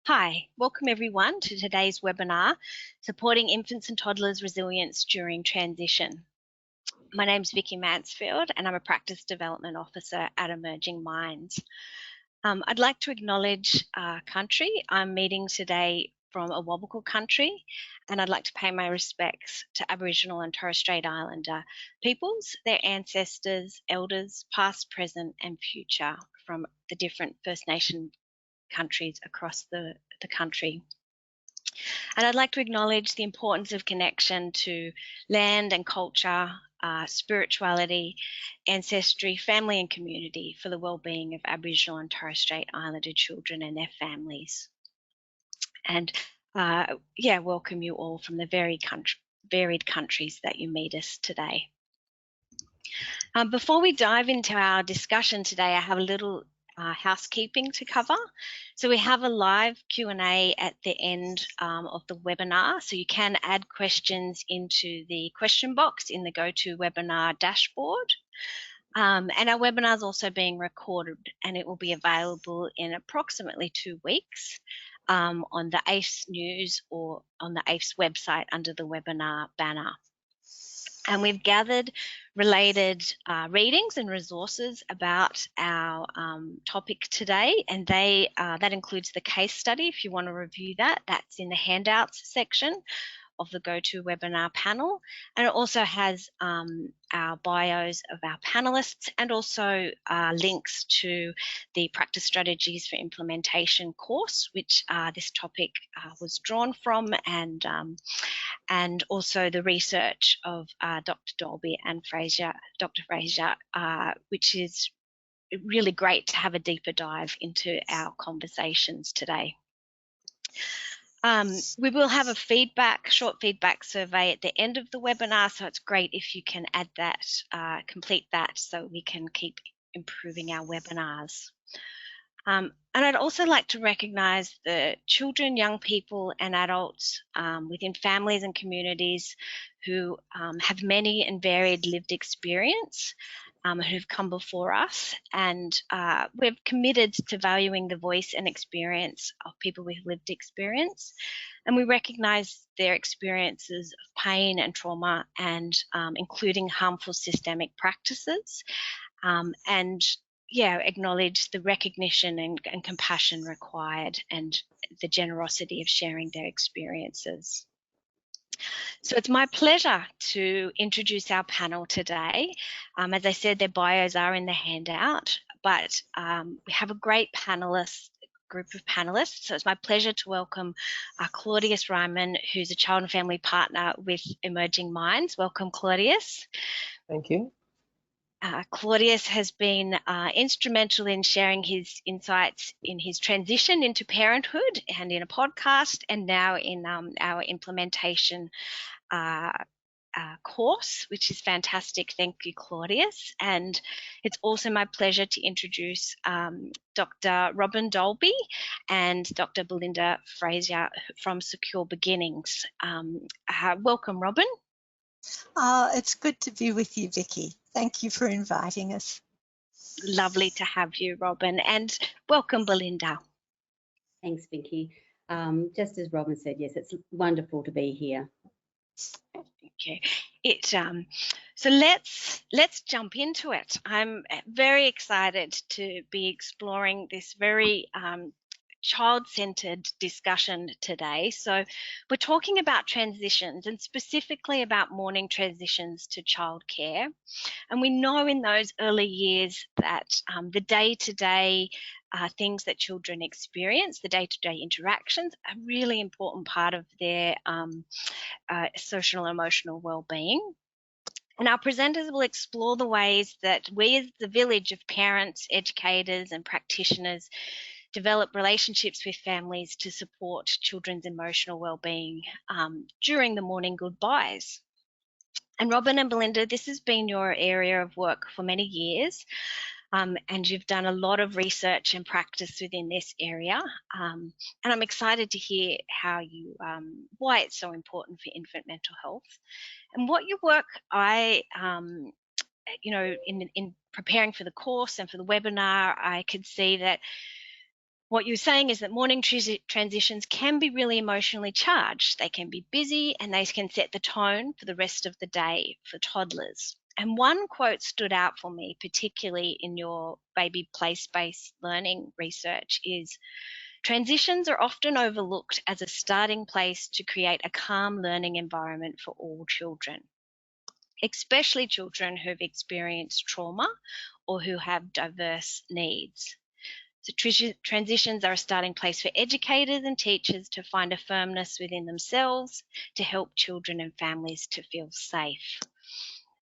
Hi, welcome everyone to today's webinar, Supporting Infants and Toddlers Resilience During Transition. My name's Vicky Mansfield and I'm a Practice Development Officer at Emerging Minds. I'd like to acknowledge our country. I'm meeting today from a Awabakal country, and I'd like to pay my respects to Aboriginal and Torres Strait Islander peoples, their ancestors, elders, past, present and future from the different First Nation countries across the country. And I'd like to acknowledge the importance of connection to land and culture, spirituality, ancestry, family and community for the well-being of Aboriginal and Torres Strait Islander children and their families. And welcome you all from the varied countries that you meet us today. Before we dive into our discussion today, I have a little housekeeping to cover. So we have a live Q&A at the end of the webinar, so you can add questions into the question box in the GoToWebinar dashboard. And our webinar is also being recorded and it will be available in approximately 2 weeks on the aifs news or on the aifs website under the webinar banner. And we've gathered related readings and resources about our topic today, and that includes the case study. If you want to review that, that's in the handouts section of the GoToWebinar panel, and it also has our bios of our panelists and also links to the Practice Strategies for Implementation course, which this topic was drawn from, and also the research of Dr. Dolby and Dr. Fraser, which is really great to have a deeper dive into our conversations today. We will have a short feedback survey at the end of the webinar, so it's great if you can add that, complete that, so we can keep improving our webinars. And I'd also like to recognise the children, young people and adults within families and communities who have many and varied lived experience, who've come before us, and we're committed to valuing the voice and experience of people with lived experience, and we recognise their experiences of pain and trauma, and including harmful systemic practices, and acknowledge the recognition and compassion required and the generosity of sharing their experiences. So it's my pleasure to introduce our panel today. As I said, their bios are in the handout, but we have a great group of panelists. So it's my pleasure to welcome Claudius Ryman, who's a child and family partner with Emerging Minds. Welcome, Claudius. Thank you. Claudius has been instrumental in sharing his insights in his transition into parenthood and in a podcast, and now in our implementation course, which is fantastic. Thank you, Claudius. And it's also my pleasure to introduce Dr. Robin Dolby and Dr. Belinda Fraser from Secure Beginnings. Welcome, Robin. It's good to be with you, Vicky. Thank you for inviting us. Lovely to have you, Robin, and welcome, Belinda. Thanks, Vicky. Just as Robin said, yes, it's wonderful to be here. Okay, so let's jump into it. I'm very excited to be exploring this very child-centered discussion today. So we're talking about transitions and specifically about morning transitions to childcare. And we know in those early years that the day-to-day things that children experience, the day-to-day interactions, are a really important part of their social and emotional well-being. And our presenters will explore the ways that we as the village of parents, educators and practitioners develop relationships with families to support children's emotional well-being during the morning goodbyes. And Robin and Belinda, this has been your area of work for many years, and you've done a lot of research and practice within this area. And I'm excited to hear why it's so important for infant mental health. And what your work, in preparing for the course and for the webinar, I could see that What you're saying is that morning transitions can be really emotionally charged. They can be busy and they can set the tone for the rest of the day for toddlers. And one quote stood out for me, particularly in your baby place-based learning research, is transitions are often overlooked as a starting place to create a calm learning environment for all children, especially children who've experienced trauma or who have diverse needs. So transitions are a starting place for educators and teachers to find a firmness within themselves to help children and families to feel safe.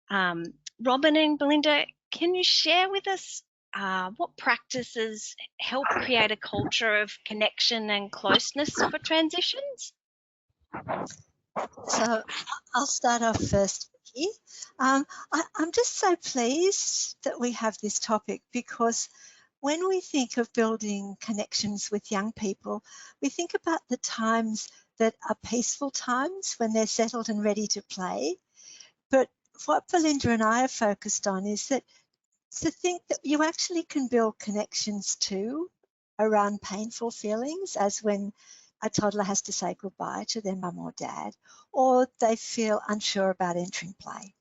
Robin and Belinda, can you share with us what practices help create a culture of connection and closeness for transitions? So I'll start off first, Vicky. I'm just so pleased that we have this topic, because when we think of building connections with young people, we think about the times that are peaceful times when they're settled and ready to play. But what Belinda and I are focused on is that to think that you actually can build connections too around painful feelings, as when a toddler has to say goodbye to their mum or dad, or they feel unsure about entering play.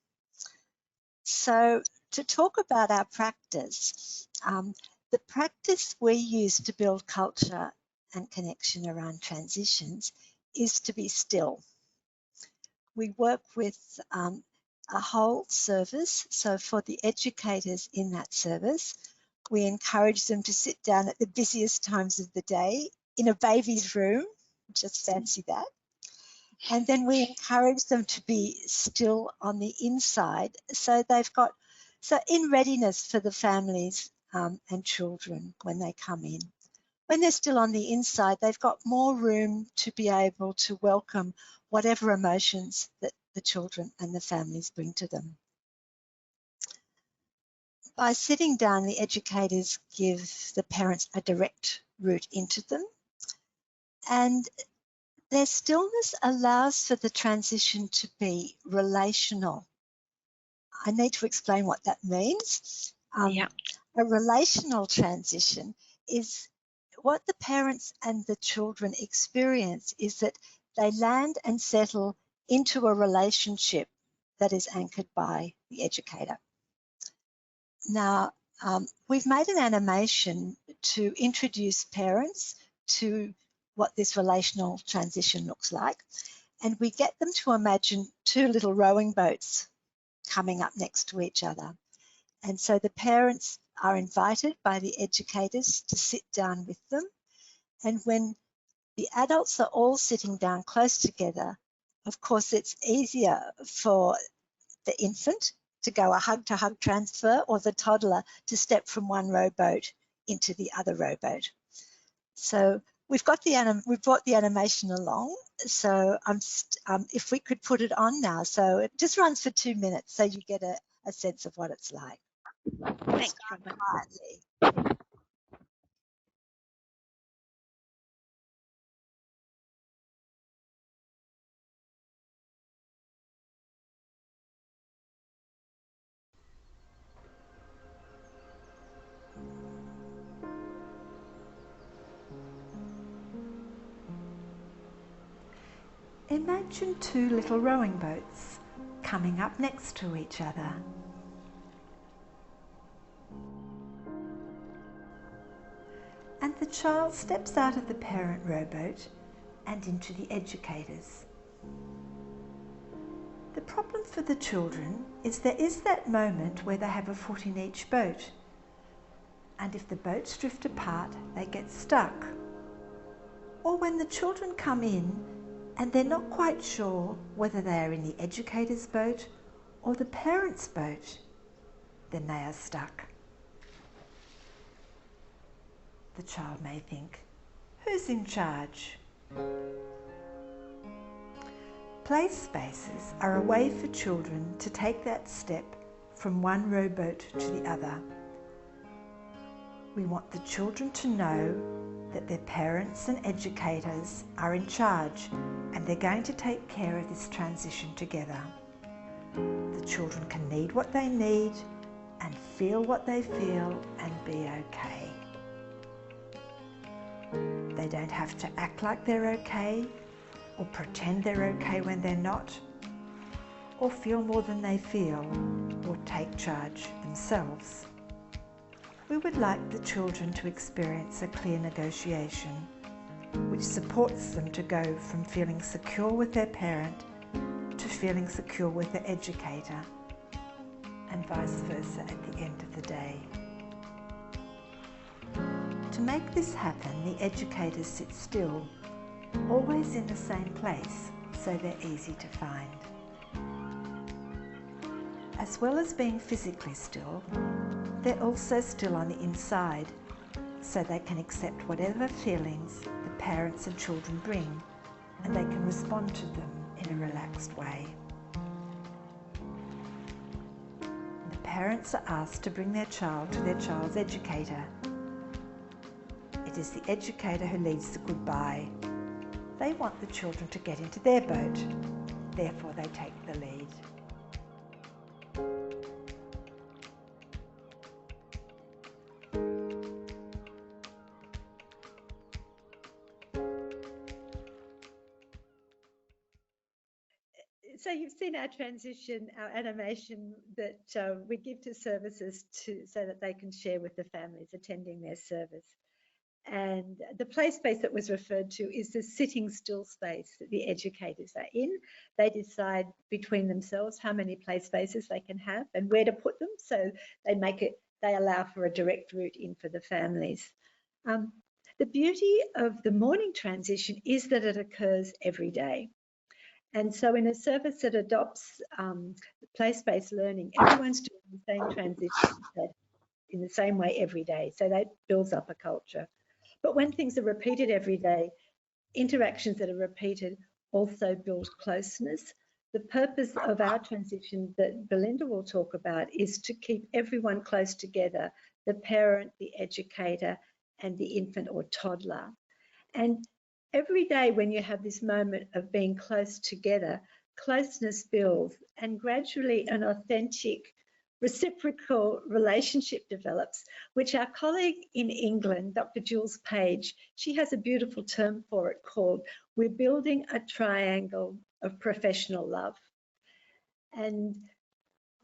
So to talk about our practice, the practice we use to build culture and connection around transitions is to be still. We work with a whole service. So for the educators in that service, we encourage them to sit down at the busiest times of the day in a baby's room, just fancy that. And then we encourage them to be still on the inside. So in readiness for the families and children when they come in. When they're still on the inside, they've got more room to be able to welcome whatever emotions that the children and the families bring to them. By sitting down, the educators give the parents a direct route into them, and their stillness allows for the transition to be relational. I need to explain what that means. Yeah. A relational transition is what the parents and the children experience is that they land and settle into a relationship that is anchored by the educator. Now, we've made an animation to introduce parents to what this relational transition looks like, and we get them to imagine two little rowing boats coming up next to each other. And so the parents are invited by the educators to sit down with them. And when the adults are all sitting down close together, of course, it's easier for the infant to go a hug-to-hug transfer, or the toddler to step from one rowboat into the other rowboat. So we've brought the animation along. So if we could put it on now. So it just runs for 2 minutes, so you get a sense of what it's like. Thanks, Robin. Quietly. Imagine two little rowing boats coming up next to each other. And the child steps out of the parent rowboat and into the educators. The problem for the children is there is that moment where they have a foot in each boat, and if the boats drift apart, they get stuck. Or when the children come in and they're not quite sure whether they are in the educator's boat or the parent's boat, then they are stuck. The child may think, who's in charge? Play spaces are a way for children to take that step from one rowboat to the other. We want the children to know that their parents and educators are in charge and they're going to take care of this transition together. The children can need what they need and feel what they feel and be okay. They don't have to act like they're okay, or pretend they're okay when they're not, or feel more than they feel, or take charge themselves. We would like the children to experience a clear negotiation, which supports them to go from feeling secure with their parent to feeling secure with their educator, and vice versa at the end of the day. To make this happen, the educators sit still, always in the same place, so they're easy to find. As well as being physically still, they're also still on the inside, so they can accept whatever feelings the parents and children bring, and they can respond to them in a relaxed way. The parents are asked to bring their child to their child's educator. It is the educator who leads the goodbye. They want the children to get into their boat, therefore they take the lead. So you've seen our transition, our animation that we give to services so that they can share with the families attending their service. And the play space that was referred to is the sitting still space that the educators are in. They decide between themselves how many play spaces they can have and where to put them. So they allow for a direct route in for the families. The beauty of the morning transition is that it occurs every day. And so in a service that adopts place-based learning, everyone's doing the same transition in the same way every day. So that builds up a culture. But when things are repeated every day, interactions that are repeated also build closeness. The purpose of our transition that Belinda will talk about is to keep everyone close together, the parent, the educator, and the infant or toddler. And every day when you have this moment of being close together, closeness builds, and gradually an authentic reciprocal relationship develops, which our colleague in England, Dr. Jules Page, she has a beautiful term for it called, we're building a triangle of professional love. And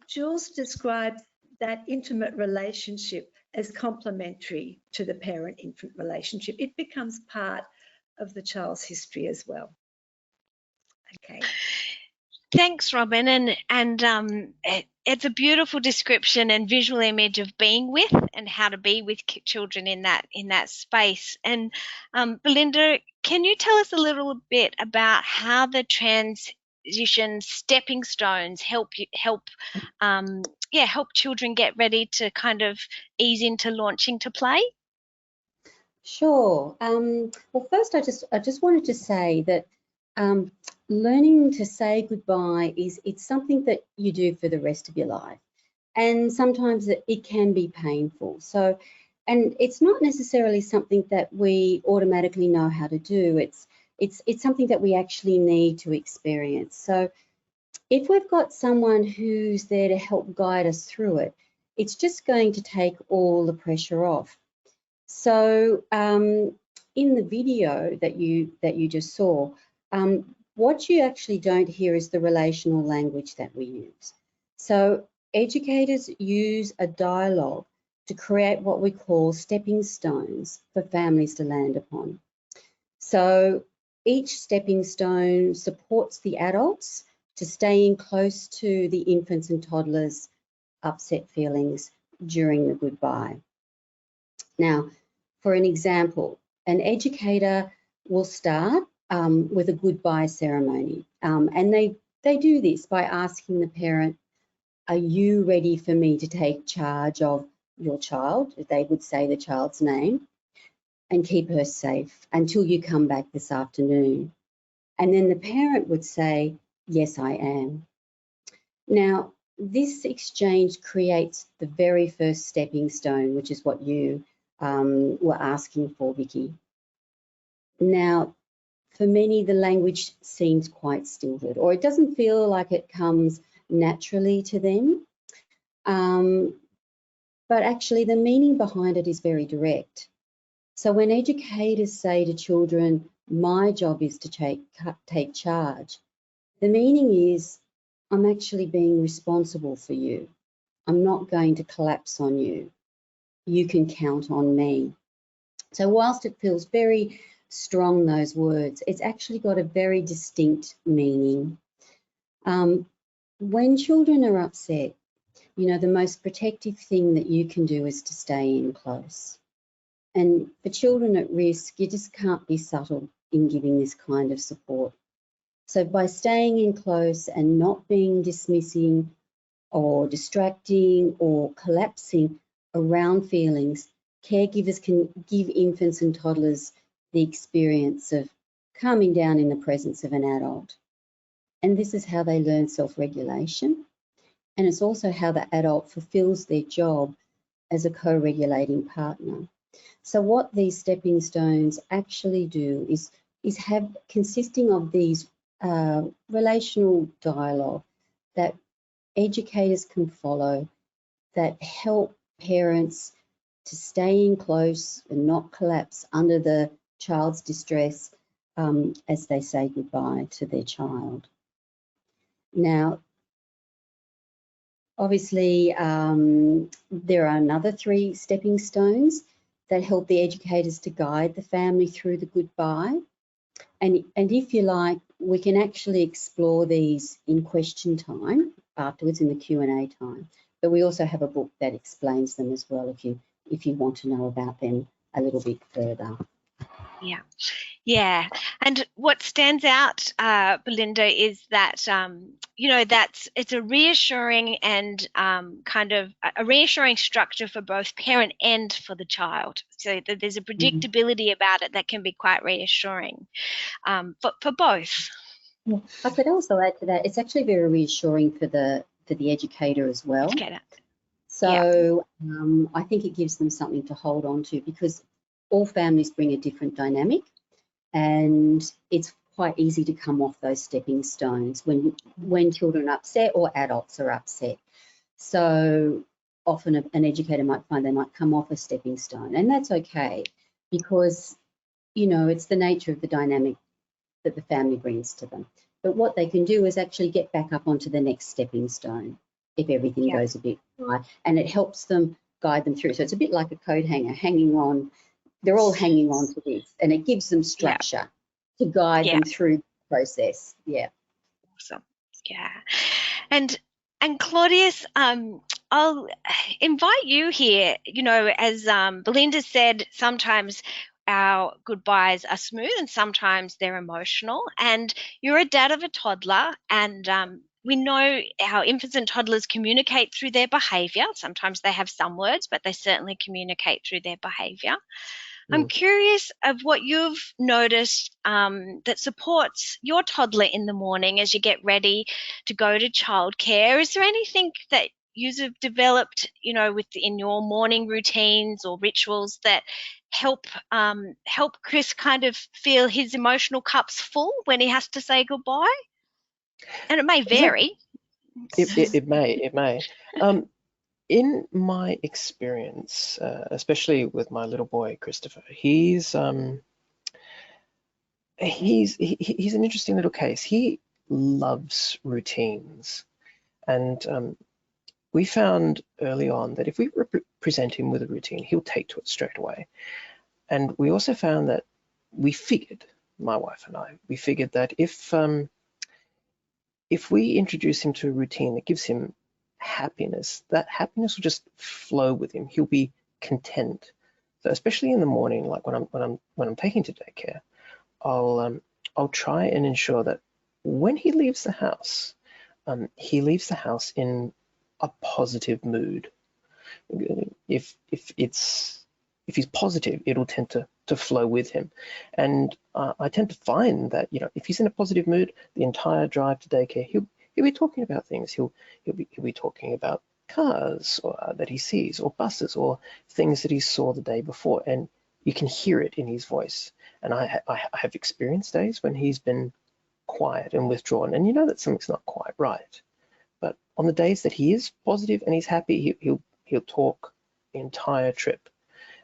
Jules describes that intimate relationship as complementary to the parent-infant relationship. It becomes part of the child's history as well. Okay. Thanks, Robin, and it's a beautiful description and visual image of being with and how to be with children in that space. And Belinda, can you tell us a little bit about how the transition stepping stones help children get ready to kind of ease into launching to play? Sure. Well, first, I just wanted to say that learning to say goodbye it's something that you do for the rest of your life, and sometimes it can be painful. So, and it's not necessarily something that we automatically know how to do. It's something that we actually need to experience. So, if we've got someone who's there to help guide us through it, it's just going to take all the pressure off. So in the video that you just saw, what you actually don't hear is the relational language that we use. So educators use a dialogue to create what we call stepping stones for families to land upon. So each stepping stone supports the adults to staying close to the infants and toddlers' upset feelings during the goodbye. Now, for an example, an educator will start with a goodbye ceremony, and they do this by asking the parent, are you ready for me to take charge of your child? They would say the child's name, and keep her safe until you come back this afternoon. And then the parent would say, yes, I am. Now, this exchange creates the very first stepping stone, which is what you were asking for, Vicky. Now, for many, the language seems quite stilted, or it doesn't feel like it comes naturally to them. But actually, the meaning behind it is very direct. So when educators say to children, my job is to take charge, the meaning is I'm actually being responsible for you. I'm not going to collapse on you. You can count on me. So whilst it feels very strong, those words, it's actually got a very distinct meaning. When children are upset, you know, the most protective thing that you can do is to stay in close. And for children at risk, you just can't be subtle in giving this kind of support. So by staying in close and not being dismissing or distracting or collapsing around feelings, caregivers can give infants and toddlers the experience of calming down in the presence of an adult. And this is how they learn self-regulation. And it's also how the adult fulfills their job as a co-regulating partner. So what these stepping stones actually do is have consisting of these relational dialogue that educators can follow, that help parents to stay in close and not collapse under the child's distress as they say goodbye to their child. Now, obviously, there are another 3 stepping stones that help the educators to guide the family through the goodbye. And if you like, we can actually explore these in question time afterwards in the Q&A time. But we also have a book that explains them as well if you want to know about them a little bit further. Yeah. And what stands out, Belinda, is that, you know, it's a reassuring and kind of a reassuring structure for both parent and for the child. So there's a predictability about it that can be quite reassuring for both. I could also add to that, it's actually very reassuring for the educator as well. So I think it gives them something to hold on to, because all families bring a different dynamic, and it's quite easy to come off those stepping stones when children are upset or adults are upset. So often an educator might find they might come off a stepping stone, and that's okay, because, you know, it's the nature of the dynamic that the family brings to them. But what they can do is actually get back up onto the next stepping stone if everything goes a bit high, and it helps them guide them through. So it's a bit like a coat hanger hanging on. They're all hanging on to this, and it gives them structure to guide them through the process. Awesome. And Claudius, I'll invite you here. You know, as Belinda said, sometimes our goodbyes are smooth and sometimes they're emotional. And you're a dad of a toddler, and we know how infants and toddlers communicate through their behaviour. Sometimes they have some words, but they certainly communicate through their behaviour. I'm curious of what you've noticed that supports your toddler in the morning as you get ready to go to childcare. Is there anything that you have developed, you know, within your morning routines or rituals that help Chris kind of feel his emotional cup's full when he has to say goodbye? And it may vary. It may. In my experience, especially with my little boy Christopher, he's an interesting little case. He loves routines, and we found early on that if we present him with a routine, he'll take to it straight away. And we also found that my wife and I, we figured that if we introduce him to a routine that gives him happiness, that happiness will just flow with him. He'll be content. So especially in the morning, like when I'm taking to daycare, I'll try and ensure that when he leaves the house in a positive mood. If he's positive, it'll tend to flow with him. And I tend to find that, you know, if he's in a positive mood, the entire drive to daycare, he'll be talking about things. He'll be talking about cars that he sees, or buses, or things that he saw the day before, and you can hear it in his voice. And I have experienced days when he's been quiet and withdrawn, and you know that something's not quite right. But on the days that he is positive and he's happy, he'll talk the entire trip,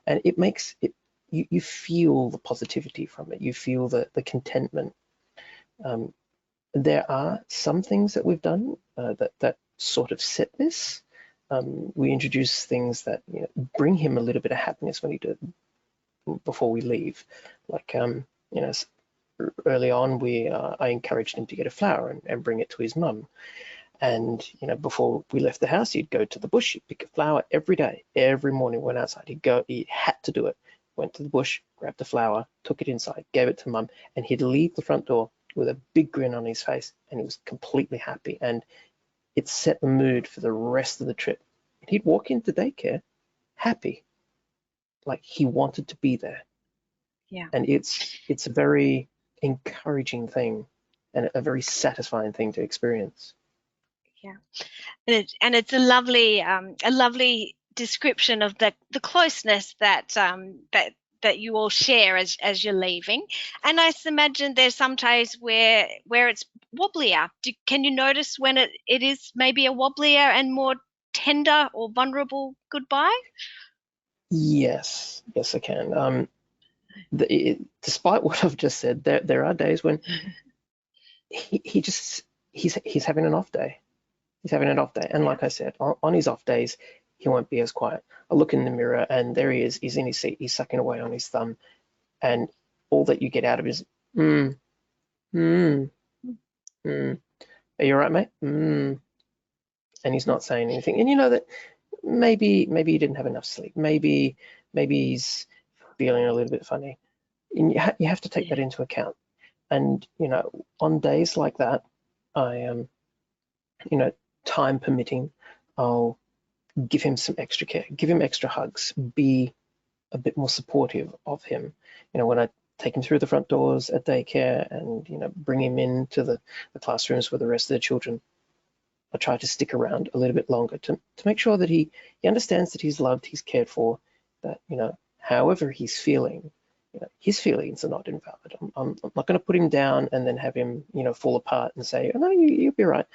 and it makes you feel the positivity from it. You feel the contentment. There are some things that we've done that sort of set this. We introduce things that bring him a little bit of happiness when he do before we leave. Like early on, I encouraged him to get a flower and bring it to his mum. And before we left the house, he'd go to the bush, he'd pick a flower every day, every morning. Went outside, he had to do it. Went to the bush, grabbed a flower, took it inside, gave it to mum, and he'd leave the front door with a big grin on his face, and he was completely happy. And it set the mood for the rest of the trip. He'd walk into daycare happy, like he wanted to be there. Yeah. And it's a very encouraging thing and a very satisfying thing to experience. Yeah, and it's a lovely description of the closeness that that you all share as you're leaving. And I imagine there's some days where it's wobblier. Can you notice when it is maybe a wobblier and more tender or vulnerable goodbye? Yes, I can. Despite what I've just said, there are days when he's having an off day. He's having an off day, and like I said, on his off days, he won't be as quiet. I look in the mirror, and there he is. He's in his seat. He's sucking away on his thumb, and all that you get out of is mm, mm, mm. Are you all right, mate? Mm. And he's not saying anything. And you know that maybe he didn't have enough sleep. Maybe he's feeling a little bit funny. And you have to take that into account. And on days like that, I time permitting, I'll give him some extra care, give him extra hugs, be a bit more supportive of him. When I take him through the front doors at daycare and bring him into the classrooms with the rest of the children, I try to stick around a little bit longer to make sure that he understands that he's loved, he's cared for, that however he's feeling, his feelings are not invalid. I'm not going to put him down and then have him fall apart and say, oh, no, you'll be right.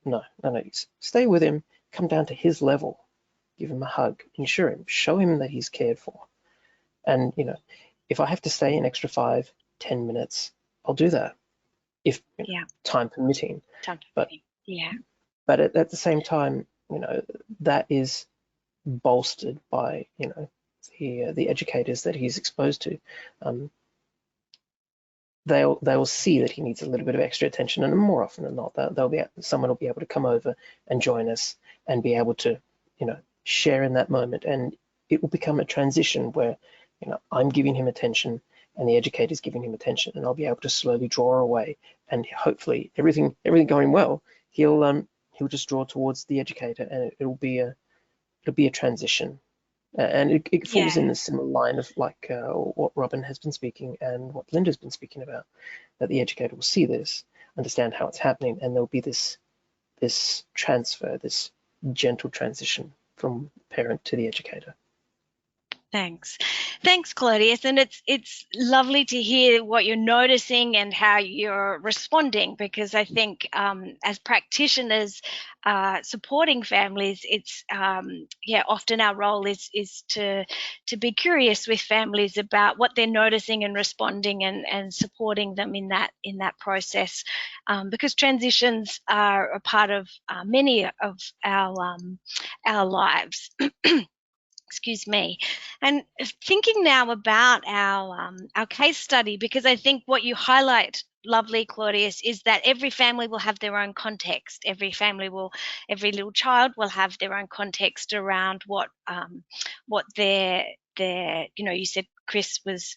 No, stay with him, come down to his level, give him a hug, ensure him, show him that he's cared for. And if I have to stay an extra 5-10 minutes, I'll do that, if time permitting. But at the same time, that is bolstered by the educators that he's exposed to. They will see that he needs a little bit of extra attention, and more often than not, someone will be able to come over and join us and be able to share in that moment, and it will become a transition where I'm giving him attention and the educator's giving him attention, and I'll be able to slowly draw away, and hopefully everything going well, he'll just draw towards the educator, and it'll be a transition. And it falls in a similar line of like what Robin has been speaking and what Linda's been speaking about, that the educator will see this, understand how it's happening, and there'll be this transfer, this gentle transition from parent to the educator. Thanks, Claudius, and it's lovely to hear what you're noticing and how you're responding, because I think as practitioners supporting families, it's often our role is to be curious with families about what they're noticing and responding and supporting them in that process, because transitions are a part of many of our lives. Excuse me. And thinking now about our case study, because I think what you highlight, lovely Claudius, is that every family will have their own context. Every little child will have their own context around what their you said Chris was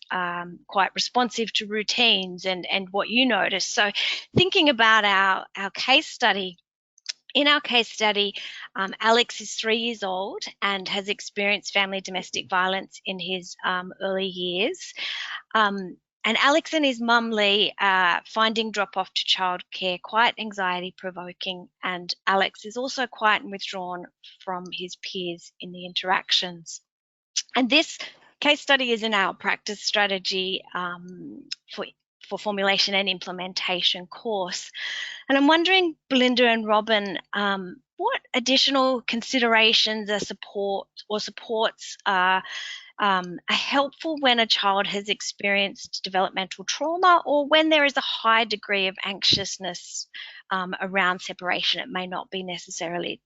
quite responsive to routines and what you noticed. So thinking about our case study. In our case study, Alex is 3 years old and has experienced family domestic violence in his early years. And Alex and his mum, Lee, are finding drop-off to childcare quite anxiety-provoking, and Alex is also quiet and withdrawn from his peers in the interactions. And this case study is in our practice strategy for formulation and implementation course. And I'm wondering, Belinda and Robin, what additional considerations or supports are helpful when a child has experienced developmental trauma or when there is a high degree of anxiousness around separation. It may not be necessarily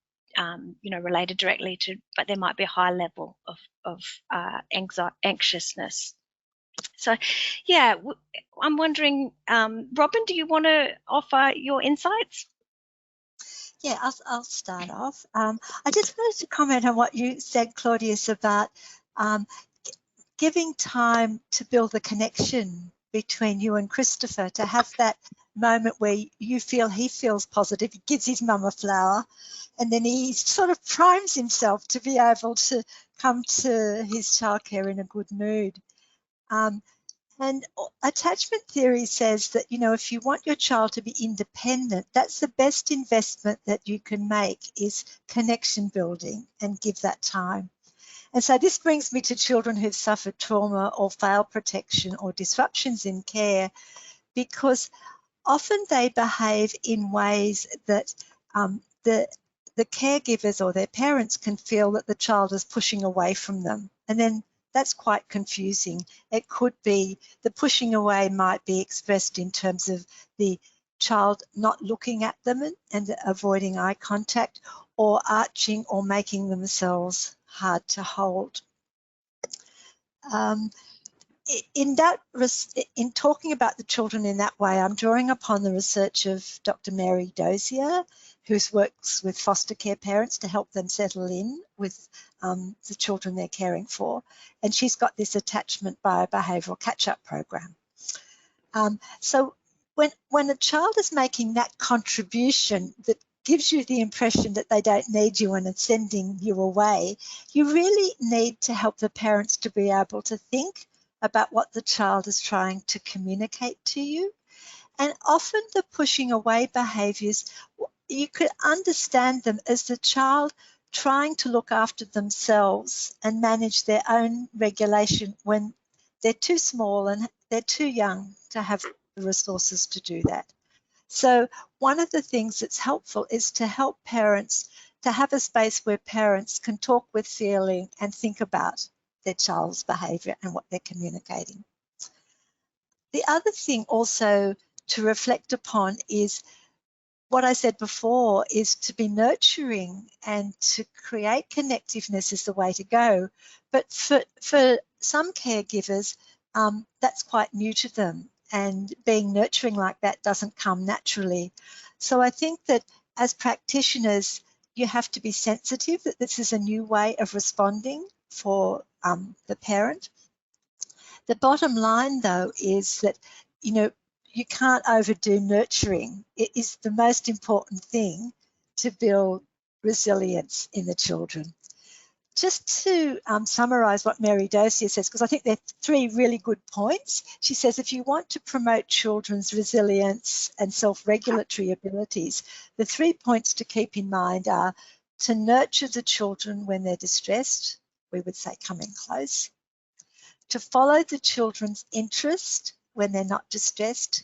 related directly to, but there might be a high level of anxiousness. So, yeah, I'm wondering, Robin, do you want to offer your insights? Yeah, I'll start off. I just wanted to comment on what you said, Claudius, about giving time to build a connection between you and Christopher, to have that moment where you feel he feels positive, he gives his mum a flower, and then he sort of primes himself to be able to come to his childcare in a good mood. And attachment theory says that, if you want your child to be independent, that's the best investment that you can make, is connection building, and give that time. And so this brings me to children who've suffered trauma or failed protection or disruptions in care, because often they behave in ways that the caregivers or their parents can feel that the child is pushing away from them. And then that's quite confusing. It could be the pushing away might be expressed in terms of the child not looking at them and avoiding eye contact, or arching or making themselves hard to hold. In talking about the children in that way, I'm drawing upon the research of Dr. Mary Dozier, who works with foster care parents to help them settle in with the children they're caring for. And she's got this attachment biobehavioural catch-up program. So when a child is making that contribution that gives you the impression that they don't need you and are sending you away, you really need to help the parents to be able to think about what the child is trying to communicate to you. And often the pushing away behaviours, you could understand them as the child trying to look after themselves and manage their own regulation when they're too small and they're too young to have the resources to do that. So one of the things that's helpful is to help parents to have a space where parents can talk with feeling and think about their child's behaviour and what they're communicating. The other thing also to reflect upon is what I said before, is to be nurturing and to create connectiveness is the way to go. But for some caregivers, that's quite new to them, and being nurturing like that doesn't come naturally. So I think that as practitioners, you have to be sensitive that this is a new way of responding for the parent. The bottom line, though, is that, you can't overdo nurturing. It is the most important thing to build resilience in the children. Just to summarise what Mary Dozier says, because I think there are 3 really good points. She says, if you want to promote children's resilience and self-regulatory abilities, the 3 points to keep in mind are to nurture the children when they're distressed. We would say coming close. To follow the children's interest when they're not distressed.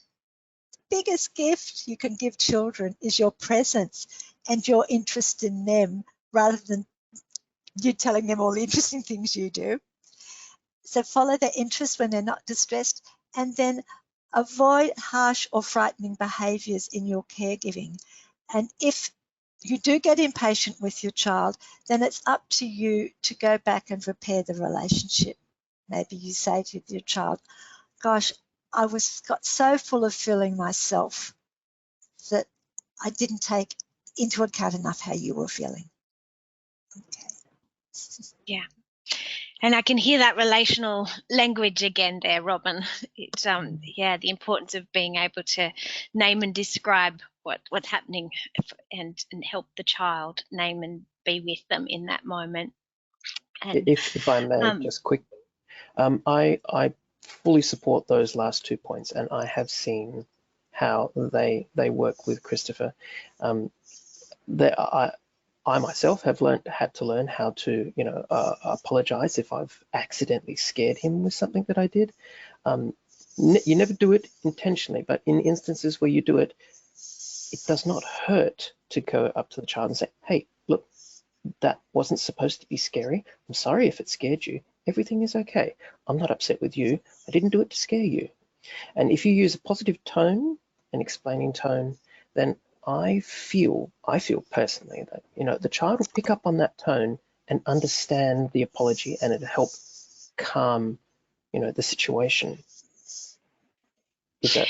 The biggest gift you can give children is your presence and your interest in them, rather than you telling them all the interesting things you do. So follow their interest when they're not distressed, and then avoid harsh or frightening behaviours in your caregiving. And if you do get impatient with your child, then it's up to you to go back and repair the relationship. Maybe you say to your child, gosh, I got so full of feeling myself that I didn't take into account enough how you were feeling. Okay. Yeah. And I can hear that relational language again there, Robin. The importance of being able to name and describe what's happening and help the child name and be with them in that moment. And, if I may, just quick, I fully support those last 2 points, and I have seen how they work with Christopher. I myself have had to learn how to, apologize if I've accidentally scared him with something that I did. You never do it intentionally, but in instances where you do it, it does not hurt to go up to the child and say, hey, look, that wasn't supposed to be scary. I'm sorry if it scared you. Everything is okay. I'm not upset with you. I didn't do it to scare you. And if you use a positive tone, an explaining tone, then I feel personally that, you know, the child will pick up on that tone and understand the apology, and it'll help calm, you know, the situation. Is that?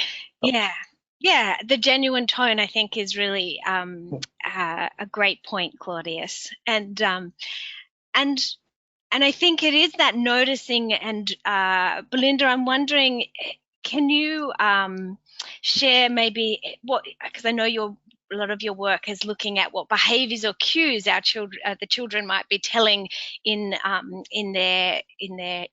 Yeah, the genuine tone, I think, is really a great point, Claudius. And I think it is that noticing. And Belinda, I'm wondering, can you share maybe what, because I know a lot of your work is looking at what behaviours or cues our children, the children might be telling in their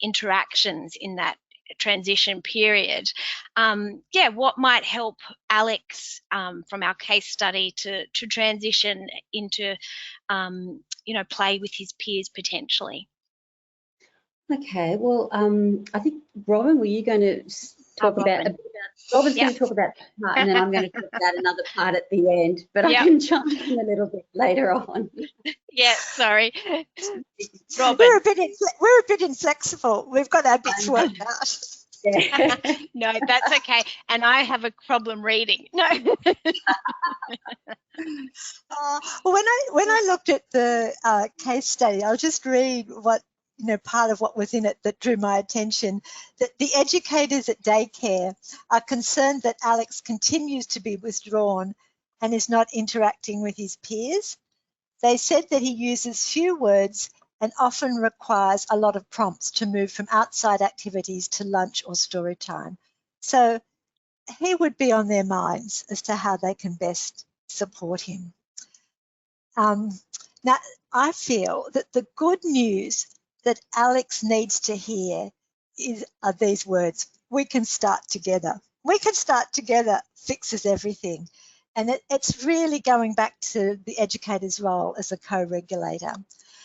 interactions in that transition period. Yeah, what might help Alex from our case study to transition into play with his peers potentially? Okay, well, I think, Robin, were you going to talk about, Robin's going to talk about that part, and then I'm going to talk about another part at the end, but I can jump in a little bit later on. Yeah, sorry. Robin. We're a bit inflexible. We've got our bits worked out. Yeah. No, that's okay. And I have a problem reading. No. Well, when I looked at the case study, I'll just read what, you know, part of what was in it that drew my attention. That the educators at daycare are concerned that Alex continues to be withdrawn and is not interacting with his peers. They said that he uses few words and often requires a lot of prompts to move from outside activities to lunch or story time. So he would be on their minds as to how they can best support him. Now, I feel that the good news that Alex needs to hear are these words: we can start together. We can start together fixes everything. And it's really going back to the educator's role as a co-regulator.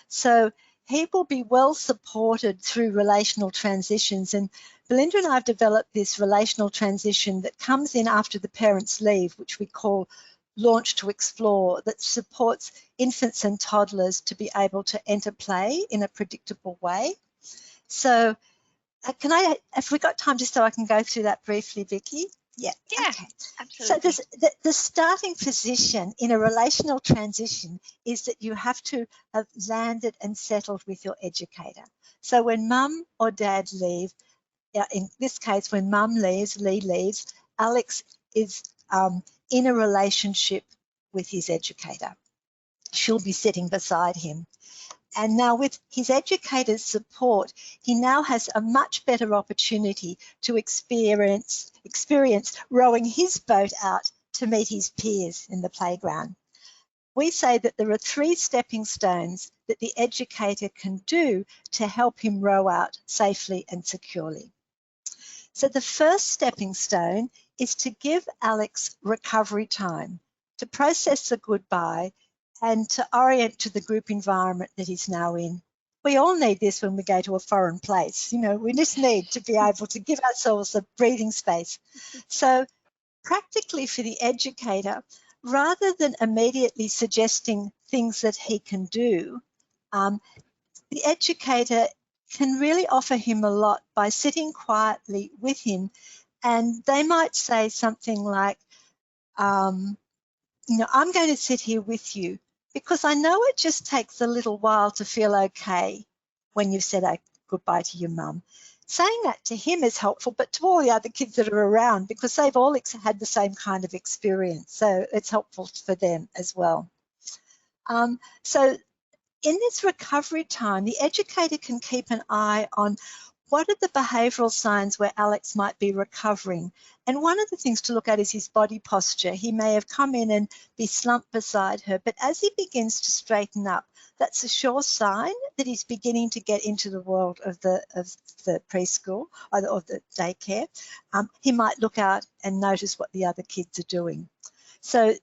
So he will be well supported through relational transitions. And Belinda and I have developed this relational transition that comes in after the parents leave, which we call Launch to Explore, that supports infants and toddlers to be able to enter play in a predictable way. So have we got time just so I can go through that briefly, Vicky? Yeah, okay. Absolutely. So the starting position in a relational transition is that you have to have landed and settled with your educator. So when mum or dad leave, in this case, when mum leaves, Lee leaves, Alex is in a relationship with his educator. She'll be sitting beside him. And now with his educator's support, he now has a much better opportunity to experience rowing his boat out to meet his peers in the playground. We say that there are 3 stepping stones that the educator can do to help him row out safely and securely. So the first stepping stone is to give Alex recovery time to process the goodbye and to orient to the group environment that he's now in. We all need this when we go to a foreign place. You know, we just need to be able to give ourselves a breathing space. So practically for the educator, rather than immediately suggesting things that he can do, the educator can really offer him a lot by sitting quietly with him. And they might say something like, you know, I'm going to sit here with you because I know it just takes a little while to feel okay when you've said goodbye to your mum. Saying that to him is helpful, but to all the other kids that are around, because they've all had the same kind of experience. So it's helpful for them as well. So in this recovery time, the educator can keep an eye on what are the behavioural signs where Alex might be recovering. And one of the things to look at is his body posture. He may have come in and be slumped beside her, but as he begins to straighten up, that's a sure sign that he's beginning to get into the world of the preschool or the daycare. He might look out and notice what the other kids are doing. So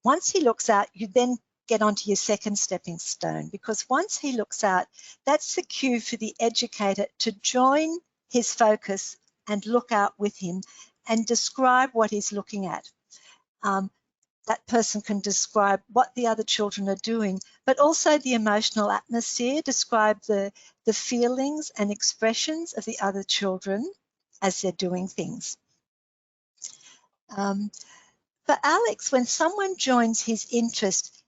once he looks out, you then get onto your second stepping stone, because once he looks out, that's the cue for the educator to join his focus and look out with him and describe what he's looking at. that person can describe what the other children are doing, but also the emotional atmosphere, describe the feelings and expressions of the other children as they're doing things. For Alex, when someone joins his interest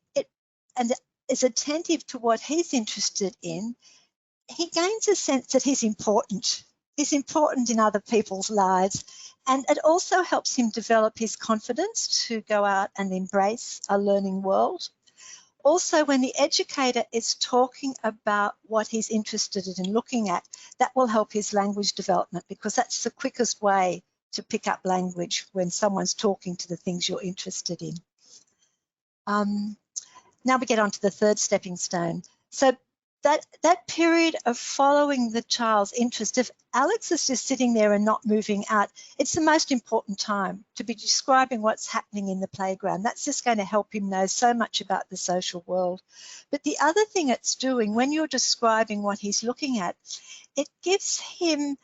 and is attentive to what he's interested in, he gains a sense that he's important. He's important in other people's lives. And it also helps him develop his confidence to go out and embrace a learning world. Also, when the educator is talking about what he's interested in looking at, that will help his language development, because that's the quickest way to pick up language, when someone's talking to the things you're interested in. Now we get on to the third stepping stone. So that period of following the child's interest, if Alex is just sitting there and not moving out, it's the most important time to be describing what's happening in the playground. That's just going to help him know so much about the social world. But the other thing it's doing when you're describing what he's looking at, it gives him,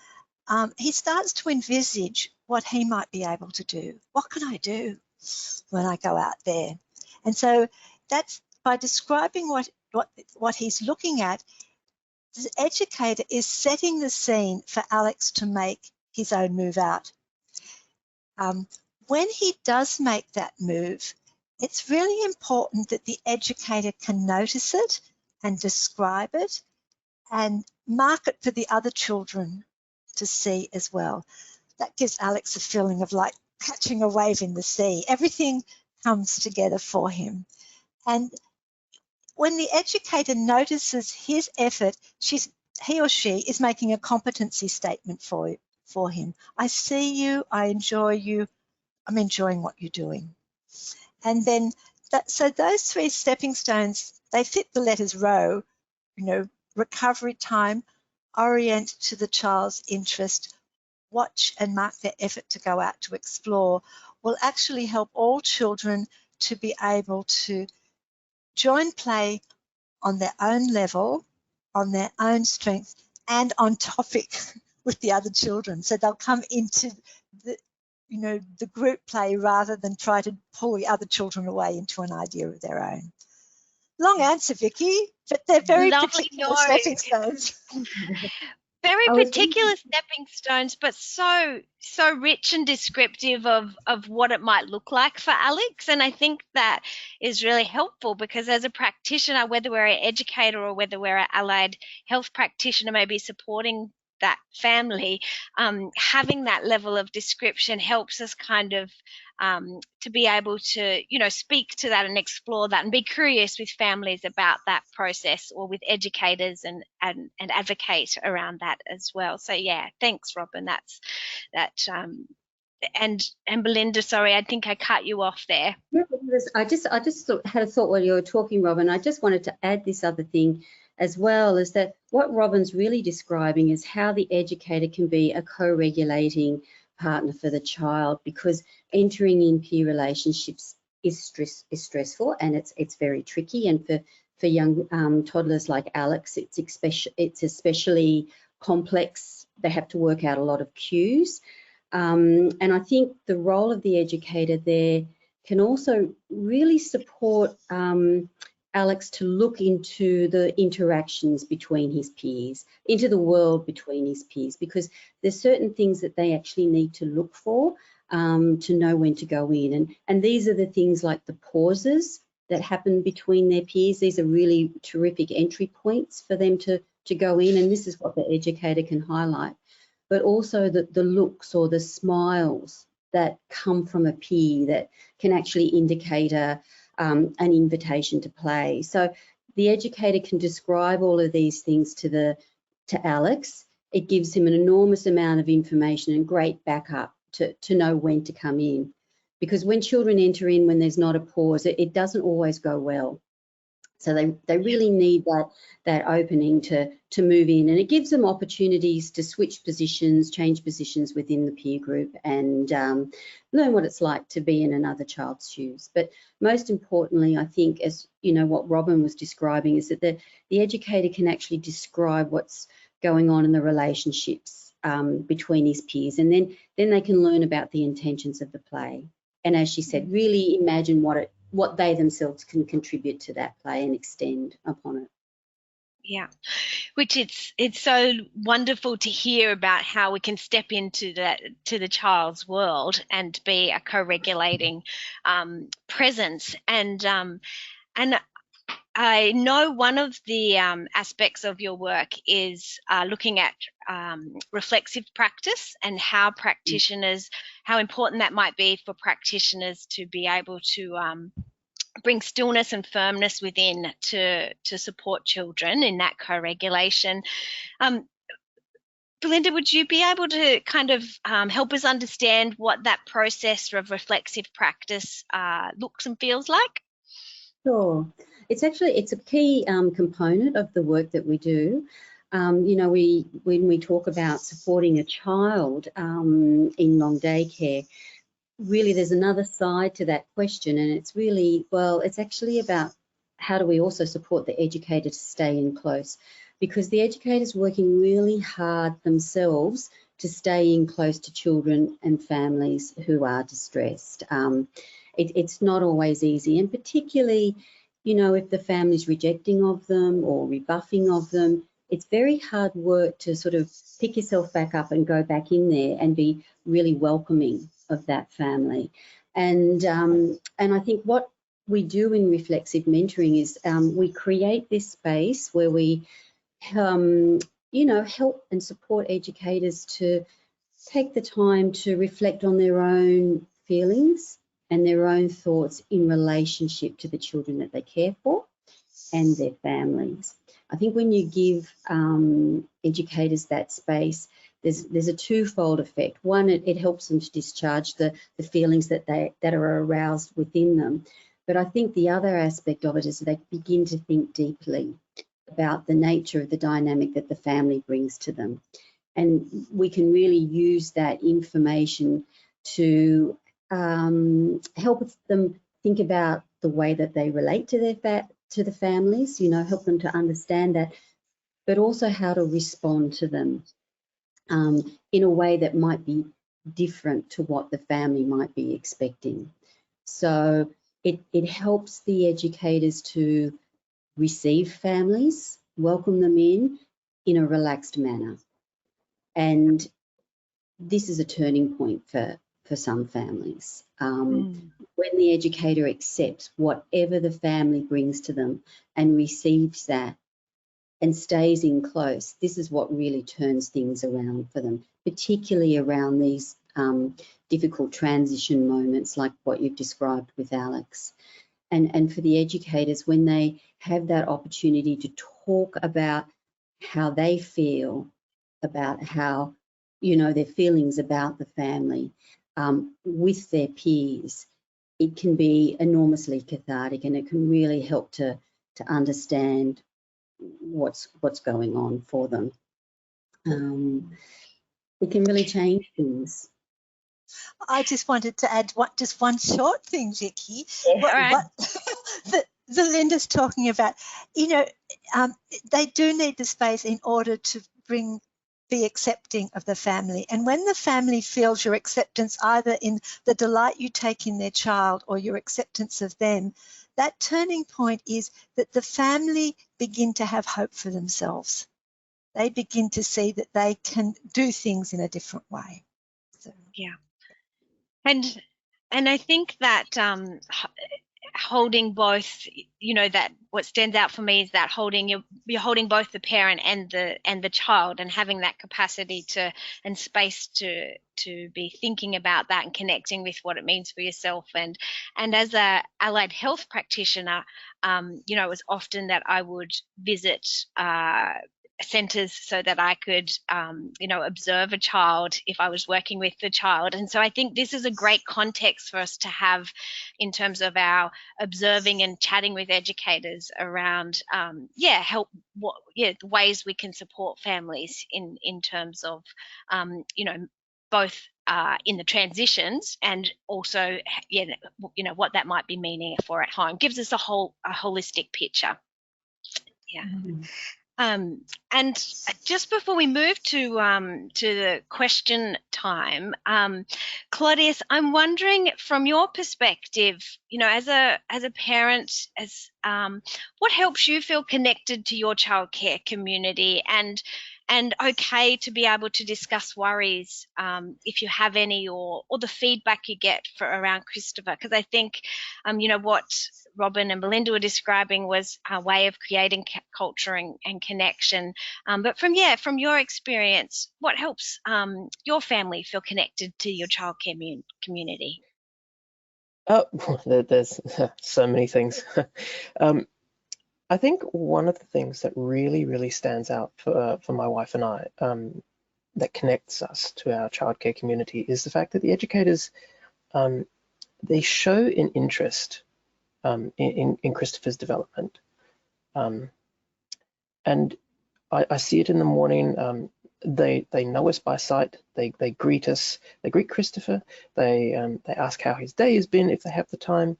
he starts to envisage what he might be able to do. What can I do when I go out there? And so that's by describing what he's looking at, the educator is setting the scene for Alex to make his own move out. When he does make that move, it's really important that the educator can notice it and describe it and mark it for the other children to see as well. That gives Alex a feeling of like catching a wave in the sea. Everything comes together for him. And when the educator notices his effort, he or she is making a competency statement for him. I see you, I enjoy you, I'm enjoying what you're doing. And then, so those three stepping stones, they fit the letters ROW, recovery time, orient to the child's interest, watch and mark their effort to go out to explore, will actually help all children to be able to join play on their own level, on their own strength, and on topic with the other children. So they'll come into the group play rather than try to pull the other children away into an idea of their own. Long answer, Vicky, but they're very particular stepping stones. Very particular stepping stones, but so rich and descriptive of what it might look like for Alex. And I think that is really helpful, because as a practitioner, whether we're an educator or whether we're an allied health practitioner, maybe supporting that family, having that level of description helps us kind of to be able to, speak to that and explore that and be curious with families about that process, or with educators and advocate around that as well. So yeah, thanks, Robin. And Belinda, sorry, I think I cut you off there. I just had a thought while you were talking, Robin. I just wanted to add this other thing as well, is that what Robin's really describing is how the educator can be a co-regulating partner for the child, because entering in peer relationships is stressful, and it's very tricky. And for young toddlers like Alex, it's especially complex. They have to work out a lot of cues. And I think the role of the educator there can also really support Alex to look into the interactions between his peers, into the world between his peers, because there's certain things that they actually need to look for to know when to go in. And these are the things like the pauses that happen between their peers. These are really terrific entry points for them to go in, and this is what the educator can highlight. But also the looks or the smiles that come from a peer that can actually indicate an invitation to play. So the educator can describe all of these things to Alex. It gives him an enormous amount of information and great backup to know when to come in. Because when children enter in when there's not a pause, it doesn't always go well. So they really need that opening to move in, and it gives them opportunities to switch positions, change positions within the peer group, and learn what it's like to be in another child's shoes. But most importantly, I think, as you know, what Robin was describing is that the educator can actually describe what's going on in the relationships between his peers, and then they can learn about the intentions of the play. And as she said, really imagine what they themselves can contribute to that play and extend upon it. Yeah, which it's so wonderful to hear about how we can step into the child's world and be a co-regulating presence. And I know one of the aspects of your work is looking at reflexive practice and how practitioners, how important that might be for practitioners to be able to bring stillness and firmness within to support children in that co-regulation. Belinda, would you be able to kind of help us understand what that process of reflexive practice looks and feels like? Sure. It's a key component of the work that we do. You know, when we talk about supporting a child in long day care, really there's another side to that question, and it's really, well, it's actually about how do we also support the educator to stay in close, because the educator's working really hard themselves to stay in close to children and families who are distressed. It's not always easy, and particularly, you know, if the family's rejecting of them or rebuffing of them, it's very hard work to sort of pick yourself back up and go back in there and be really welcoming of that family. And I think what we do in reflexive mentoring is we create this space where we, you know, help and support educators to take the time to reflect on their own feelings and their own thoughts in relationship to the children that they care for and their families. I think when you give educators that space, there's a twofold effect. One, it helps them to discharge the feelings that are aroused within them. But I think the other aspect of it is they begin to think deeply about the nature of the dynamic that the family brings to them. And we can really use that information to help them think about the way that they relate to the families, you know, help them to understand that, but also how to respond to them in a way that might be different to what the family might be expecting. So it helps the educators to receive families, welcome them in a relaxed manner. And this is a turning point for some families. When the educator accepts whatever the family brings to them and receives that and stays in close, this is what really turns things around for them, particularly around these difficult transition moments like what you've described with Alex. And for the educators, when they have that opportunity to talk about how they feel, about how, you know, their feelings about the family with their peers, it can be enormously cathartic, and it can really help to understand what's going on for them. It can really change things. I just wanted to add just one short thing, Vicky. Yeah, What Linda's talking about, you know, they do need the space in order to be accepting of the family. And when the family feels your acceptance, either in the delight you take in their child or your acceptance of them, that turning point is that the family begin to have hope for themselves. They begin to see that they can do things in a different way. So. yeah. And I think that holding both, you know, that what stands out for me is that you're holding both the parent and the child, and having that capacity to and space to be thinking about that and connecting with what it means for yourself. And as a allied health practitioner, you know, it was often that I would visit centres so that I could, you know, observe a child if I was working with the child. And so I think this is a great context for us to have in terms of our observing and chatting with educators around, the ways we can support families in terms of, you know, both in the transitions and also, you know, what that might be meaning for at home. Gives us a holistic picture. Yeah. And just before we move to the question time, Claudius, I'm wondering from your perspective, as a parent, what helps you feel connected to your childcare community and okay to be able to discuss worries if you have any, or the feedback you get around Christopher, because I think what Robin and Belinda were describing was a way of creating culture and connection. But from your experience, what helps your family feel connected to your childcare community? There's so many things. I think one of the things that really, really stands out for my wife and I, that connects us to our childcare community, is the fact that the educators, they show an interest in Christopher's development. And I see it in the morning. They know us by sight. They greet us. They greet Christopher. They ask how his day has been if they have the time,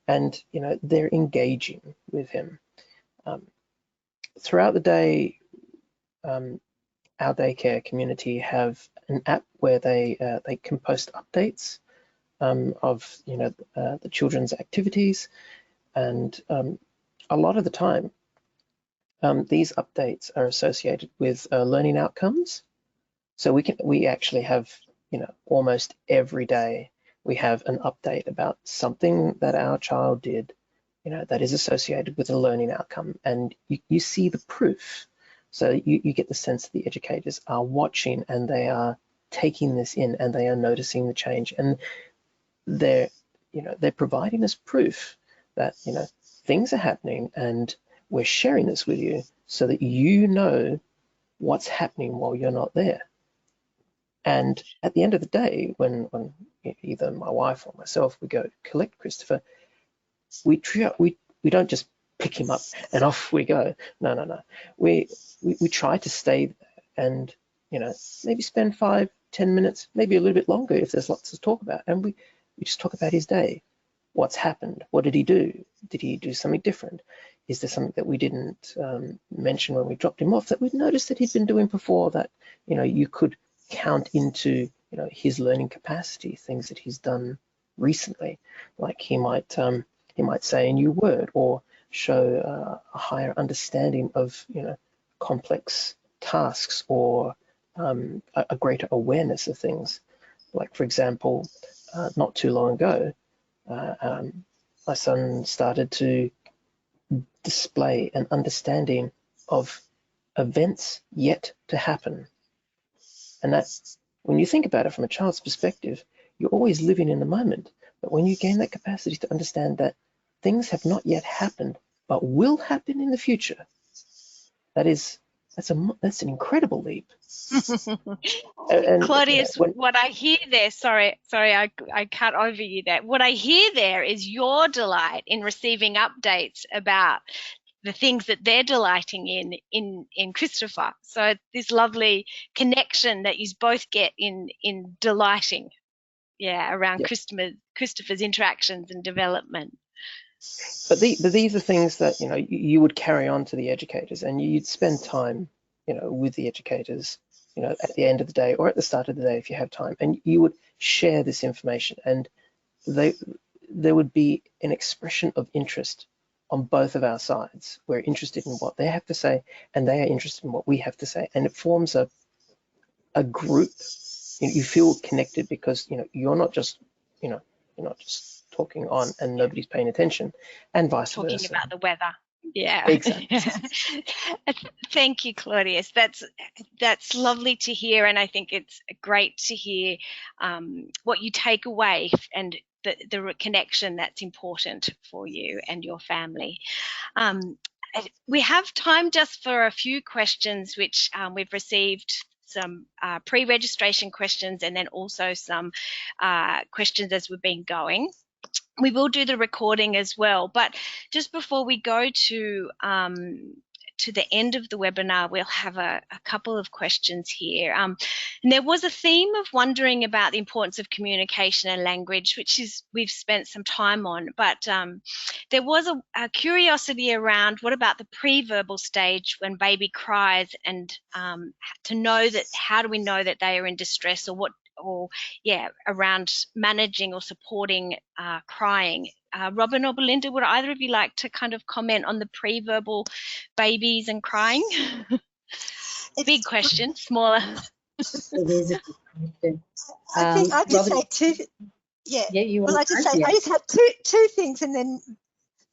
and they're engaging with him. Throughout the day, our daycare community have an app where they can post updates of the children's activities, and a lot of the time these updates are associated with learning outcomes. So we actually have almost every day we have an update about something that our child did that is associated with a learning outcome, and you see the proof. So you get the sense that the educators are watching and they are taking this in and they are noticing the change, and they're providing us proof that things are happening, and we're sharing this with you so that you know what's happening while you're not there. And at the end of the day, when either my wife or myself, we go collect Christopher, we don't just pick him up and off we go. No. We try to stay and maybe spend 5-10 minutes, maybe a little bit longer if there's lots to talk about, and we just talk about his day. What's happened? What did he do? Did he do something different? Is there something that we didn't mention when we dropped him off that we'd noticed that he'd been doing before that you could count into his learning capacity, things that he's done recently, like he might say a new word or show a higher understanding of complex tasks, or a greater awareness of things. Like, for example, not too long ago, my son started to display an understanding of events yet to happen. And that's, when you think about it from a child's perspective, you're always living in the moment. But when you gain that capacity to understand that things have not yet happened, but will happen in the future, that's an incredible leap. And Claudius, what I hear there, sorry, I cut over you there. What I hear there is your delight in receiving updates about the things that they're delighting in Christopher. So this lovely connection that you both get in delighting, around Christopher's interactions and development. But these are things that you would carry on to the educators, and you'd spend time with the educators at the end of the day or at the start of the day if you have time, and you would share this information, and there would be an expression of interest on both of our sides. We're interested in what they have to say, and they are interested in what we have to say, and it forms a group. You feel connected because you're not just talking on and nobody's paying attention, and vice versa. Talking about the weather. Yeah. Exactly. Thank you, Claudius. That's lovely to hear, and I think it's great to hear what you take away and the connection that's important for you and your family. We have time just for a few questions, which we've received some pre-registration questions and then also some questions as we've been going. We will do the recording as well, but just before we go to the end of the webinar, we'll have a couple of questions here. And there was a theme of wondering about the importance of communication and language, which is we've spent some time on. But there was a curiosity around what about the pre-verbal stage when baby cries, and to know that, how do we know that they are in distress, or what, or around managing or supporting crying. Robin or Belinda, would either of you like to kind of comment on the pre-verbal babies and crying? Big question, smaller. It is a good question. I think I just Robin, say two. Yeah. yeah, you want Well, I just say I just have two things, and then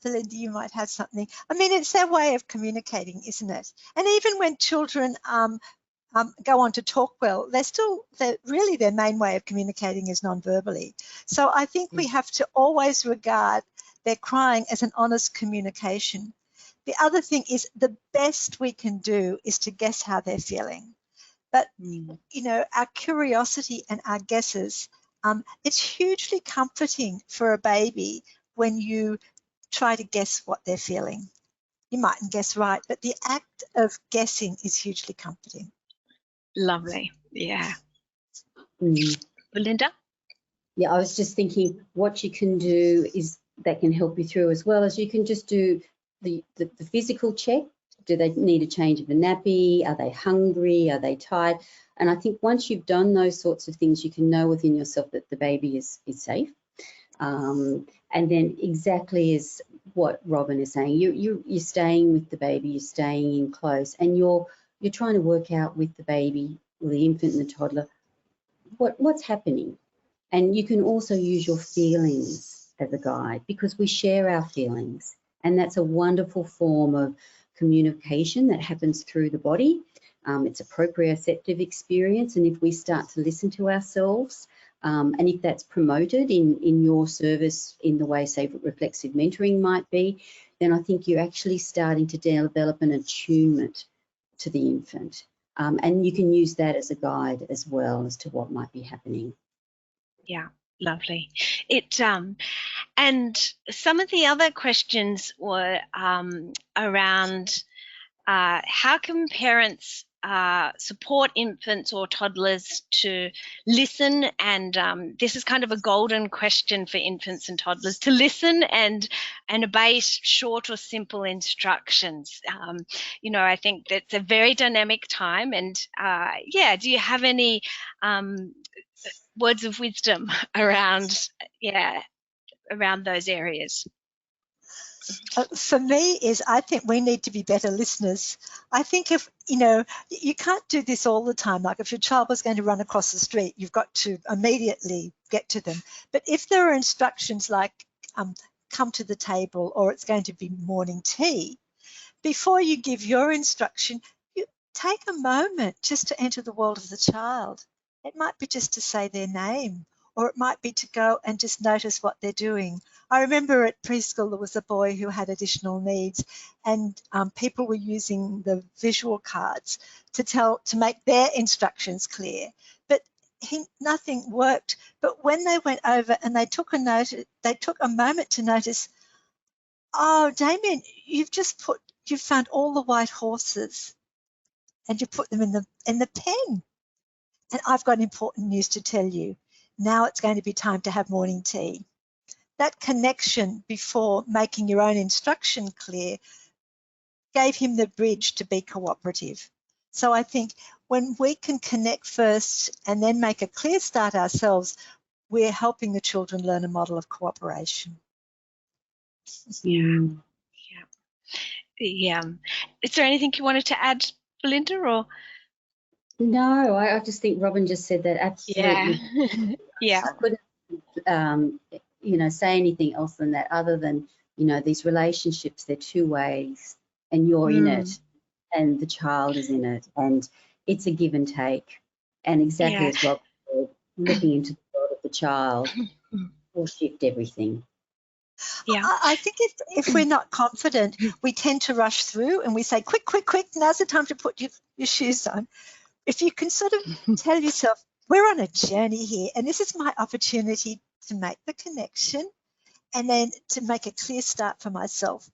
Belinda, you might have something. I mean, it's their way of communicating, isn't it? And even when children go on to talk well, really their main way of communicating is non-verbally. So I think we have to always regard their crying as an honest communication. The other thing is the best we can do is to guess how they're feeling. But, you know, our curiosity and our guesses, it's hugely comforting for a baby when you try to guess what they're feeling. You mightn't guess right, but the act of guessing is hugely comforting. Lovely. Yeah. Belinda? Yeah, I was just thinking what you can do is that can help you through, as well as you can just do the physical check. Do they need a change of a nappy? Are they hungry? Are they tired? And I think once you've done those sorts of things, you can know within yourself that the baby is safe. And then exactly as what Robin is saying, you're staying with the baby, you're staying in close, and you're trying to work out with the baby, or the infant and the toddler, what's happening. And you can also use your feelings as a guide, because we share our feelings, and that's a wonderful form of communication that happens through the body. It's a proprioceptive experience, and if we start to listen to ourselves, and if that's promoted in your service in the way, say, reflexive mentoring might be, then I think you're actually starting to develop an attunement to the infant. And you can use that as a guide as well as to what might be happening. Yeah, lovely. And some of the other questions were around how can parents support infants or toddlers to listen, and this is kind of a golden question for infants and toddlers, to listen and obey short or simple instructions. You know, I think that's a very dynamic time, and do you have any words of wisdom around those areas? For me I think we need to be better listeners. I think if, you know, you can't do this all the time. Like if your child was going to run across the street, you've got to immediately get to them. But if there are instructions like come to the table, or it's going to be morning tea, before you give your instruction, you take a moment just to enter the world of the child. It might be just to say their name, or it might be to go and just notice what they're doing. I remember at preschool there was a boy who had additional needs, and people were using the visual cards to make their instructions clear. But nothing worked. But when they went over and they took a moment to notice, oh, Damien, you've found all the white horses and you put them in the pen. And I've got important news to tell you. Now it's going to be time to have morning tea. That connection before making your own instruction clear gave him the bridge to be cooperative. So I think when we can connect first and then make a clear start ourselves, we're helping the children learn a model of cooperation. Yeah. Is there anything you wanted to add, Belinda, or? No, I just think Robin just said that absolutely. Yeah. I couldn't, you know, say anything else than that, other than, you know, these relationships, they're two ways, and you're in it, and the child is in it, and it's a give and take. And exactly as Rob said, looking into the world of the child will shift everything. Yeah. I think if we're not confident, we tend to rush through and we say, quick, now's the time to put your shoes on. If you can sort of tell yourself, we're on a journey here, and this is my opportunity to make the connection and then to make a clear start for myself.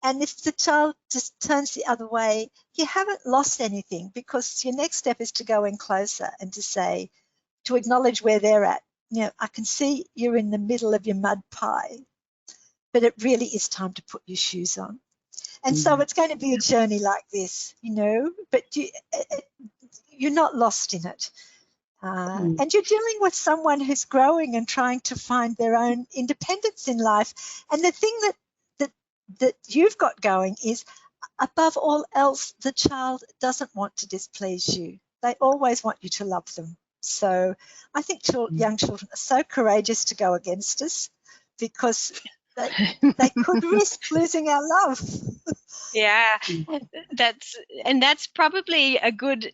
And if the child just turns the other way, you haven't lost anything, because your next step is to go in closer and to say, to acknowledge where they're at. You know, I can see you're in the middle of your mud pie, but it really is time to put your shoes on. And so it's going to be a journey like this, you know, but you're not lost in it. And you're dealing with someone who's growing and trying to find their own independence in life. And the thing that you've got going is, above all else, the child doesn't want to displease you. They always want you to love them. So I think young children are so courageous to go against us, because they could risk losing our love. Yeah, that's probably a good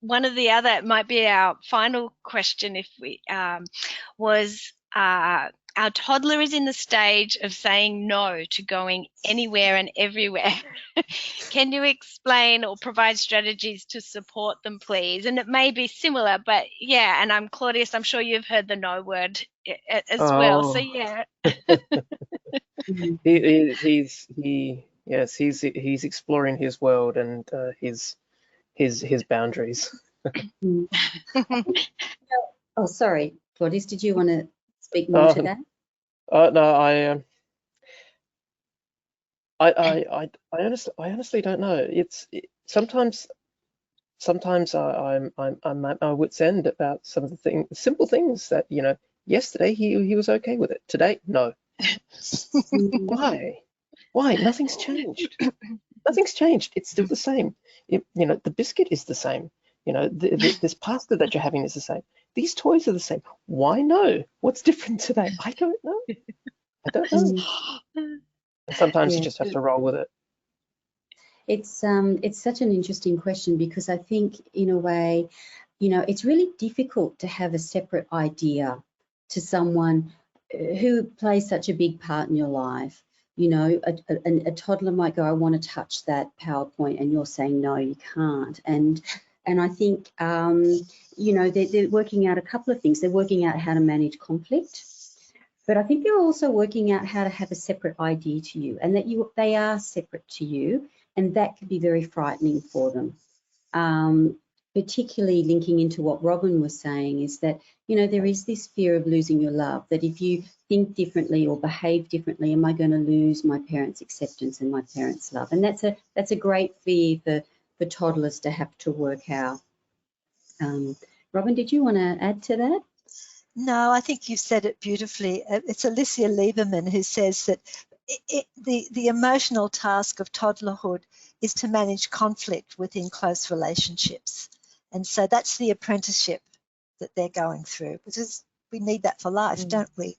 one of the other. It might be our final question. If we was our toddler is in the stage of saying no to going anywhere and everywhere. Can you explain or provide strategies to support them, please? And it may be similar, but yeah. And Claudius, I'm sure you've heard the no word as well. So yeah. He's exploring his world and his boundaries. Oh, sorry, Claudius, did you want to speak more to that? No, I honestly don't know. Sometimes I'm at my wit's end about some of the simple things that, you know, yesterday he was okay with it. Today, no. Why? Nothing's changed. Nothing's changed. It's still the same. You know, the biscuit is the same. You know, this pasta that you're having is the same. These toys are the same. Why no? What's different today? I don't know. And sometimes you just have to roll with it. It's such an interesting question, because I think, in a way, you know, it's really difficult to have a separate idea to someone who plays such a big part in your life. You know, a toddler might go, I want to touch that PowerPoint, and you're saying, no, you can't. And I think, you know, they're working out a couple of things. They're working out how to manage conflict, but I think they're also working out how to have a separate idea to you, and that they are separate to you, and that can be very frightening for them. Particularly linking into what Robin was saying, is that, you know, there is this fear of losing your love, that if you think differently or behave differently, am I going to lose my parents' acceptance and my parents' love? And that's a great fear for toddlers to have to work out. Robin, did you want to add to that? No, I think you've said it beautifully. It's Alicia Lieberman who says that the emotional task of toddlerhood is to manage conflict within close relationships. And so that's the apprenticeship that they're going through, because we need that for life, don't we?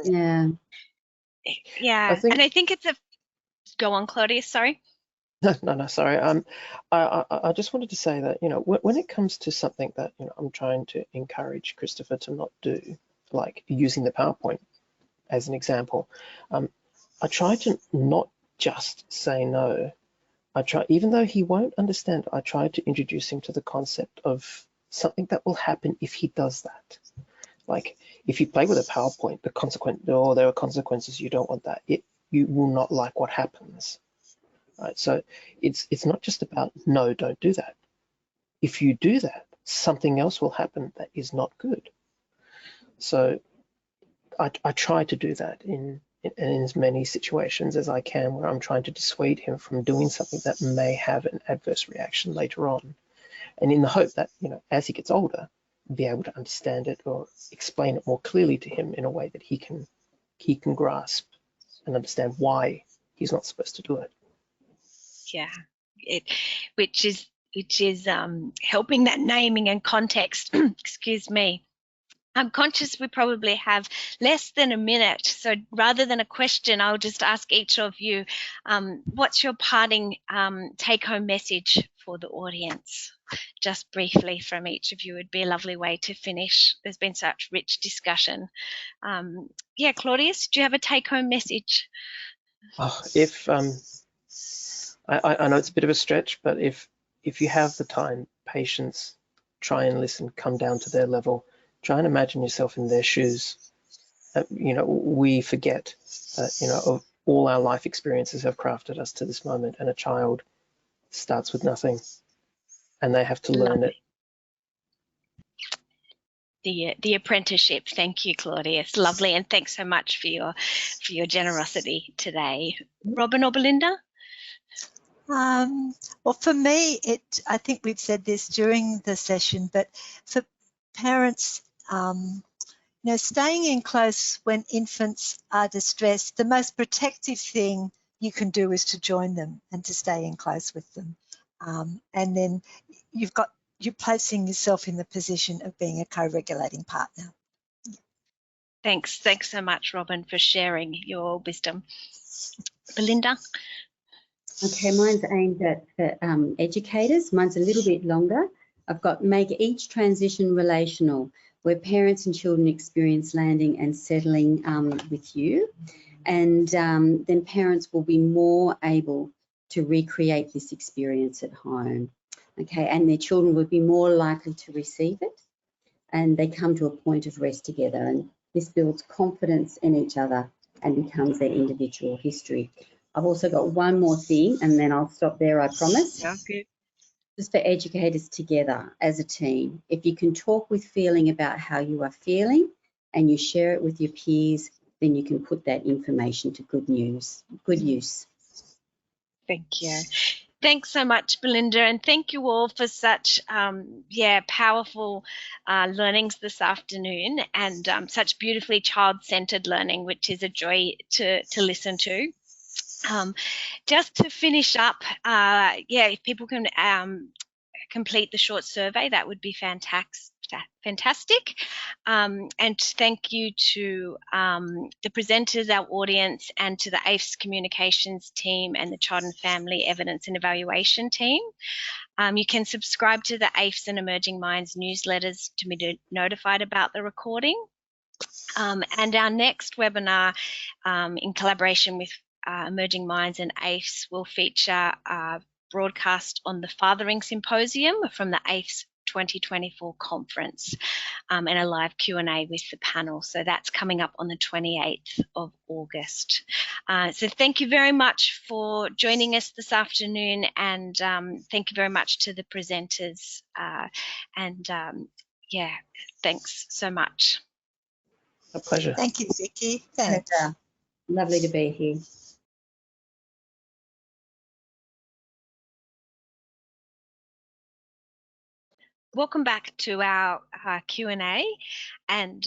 Yeah. Yeah. And I think it's go on, Claudius, sorry. No, sorry. I just wanted to say that, you know, when it comes to something that, you know, I'm trying to encourage Christopher to not do, like using the PowerPoint as an example, I try to not just say no. Even though he won't understand, I try to introduce him to the concept of something that will happen if he does that. Like, if you play with a PowerPoint, there are consequences. You don't want that. You will not like what happens. Right? So it's not just about, no, don't do that. If you do that, something else will happen that is not good. So I try to do that in as many situations as I can, where I'm trying to dissuade him from doing something that may have an adverse reaction later on, and in the hope that, you know, as he gets older, be able to understand it or explain it more clearly to him in a way that he can grasp and understand why he's not supposed to do it. Yeah, which is helping that naming and context. Excuse me. I'm conscious we probably have less than a minute, so rather than a question, I'll just ask each of you, what's your parting take-home message for the audience? Just briefly from each of you would be a lovely way to finish. There's been such rich discussion. Yeah, Claudius, do you have a take-home message? I know it's a bit of a stretch, but if you have the time, patience, try and listen, come down to their level. Try and imagine yourself in their shoes. You know, we forget, you know, all our life experiences have crafted us to this moment, and a child starts with nothing and they have to learn it. The apprenticeship. Thank you, Claudia. It's lovely, and thanks so much for your generosity today. Robin or Belinda? Well, for me, I think we've said this during the session, but for parents, staying in close when infants are distressed, the most protective thing you can do is to join them and to stay in close with them. And then you're placing yourself in the position of being a co-regulating partner. Thanks so much, Robin, for sharing your wisdom. Belinda? Okay, mine's aimed at educators. Mine's a little bit longer. I've got make each transition relational, where parents and children experience landing and settling with you. And then parents will be more able to recreate this experience at home. Okay, and their children would be more likely to receive it, and they come to a point of rest together. And this builds confidence in each other and becomes their individual history. I've also got one more thing, and then I'll stop there, I promise. Okay. Just for educators together as a team. If you can talk with feeling about how you are feeling and you share it with your peers, then you can put that information to good use. Thank you. Thanks so much, Belinda, and thank you all for such powerful learnings this afternoon, and such beautifully child-centered learning, which is a joy to listen to. Just to finish up, if people can complete the short survey, that would be fantastic. And thank you to the presenters, our audience, and to the AIFS communications team and the Child and Family Evidence and Evaluation team. You can subscribe to the AIFS and Emerging Minds newsletters to be notified about the recording. And our next webinar, in collaboration with Emerging Minds and AIFS, will feature a broadcast on the Fathering Symposium from the AIFS 2024 conference, and a live Q&A with the panel. So that's coming up on the 28th of August. So thank you very much for joining us this afternoon, and thank you very much to the presenters. Thanks so much. A pleasure. Thank you, Vicky. Thanks. Lovely to be here. Welcome back to our Q&A, and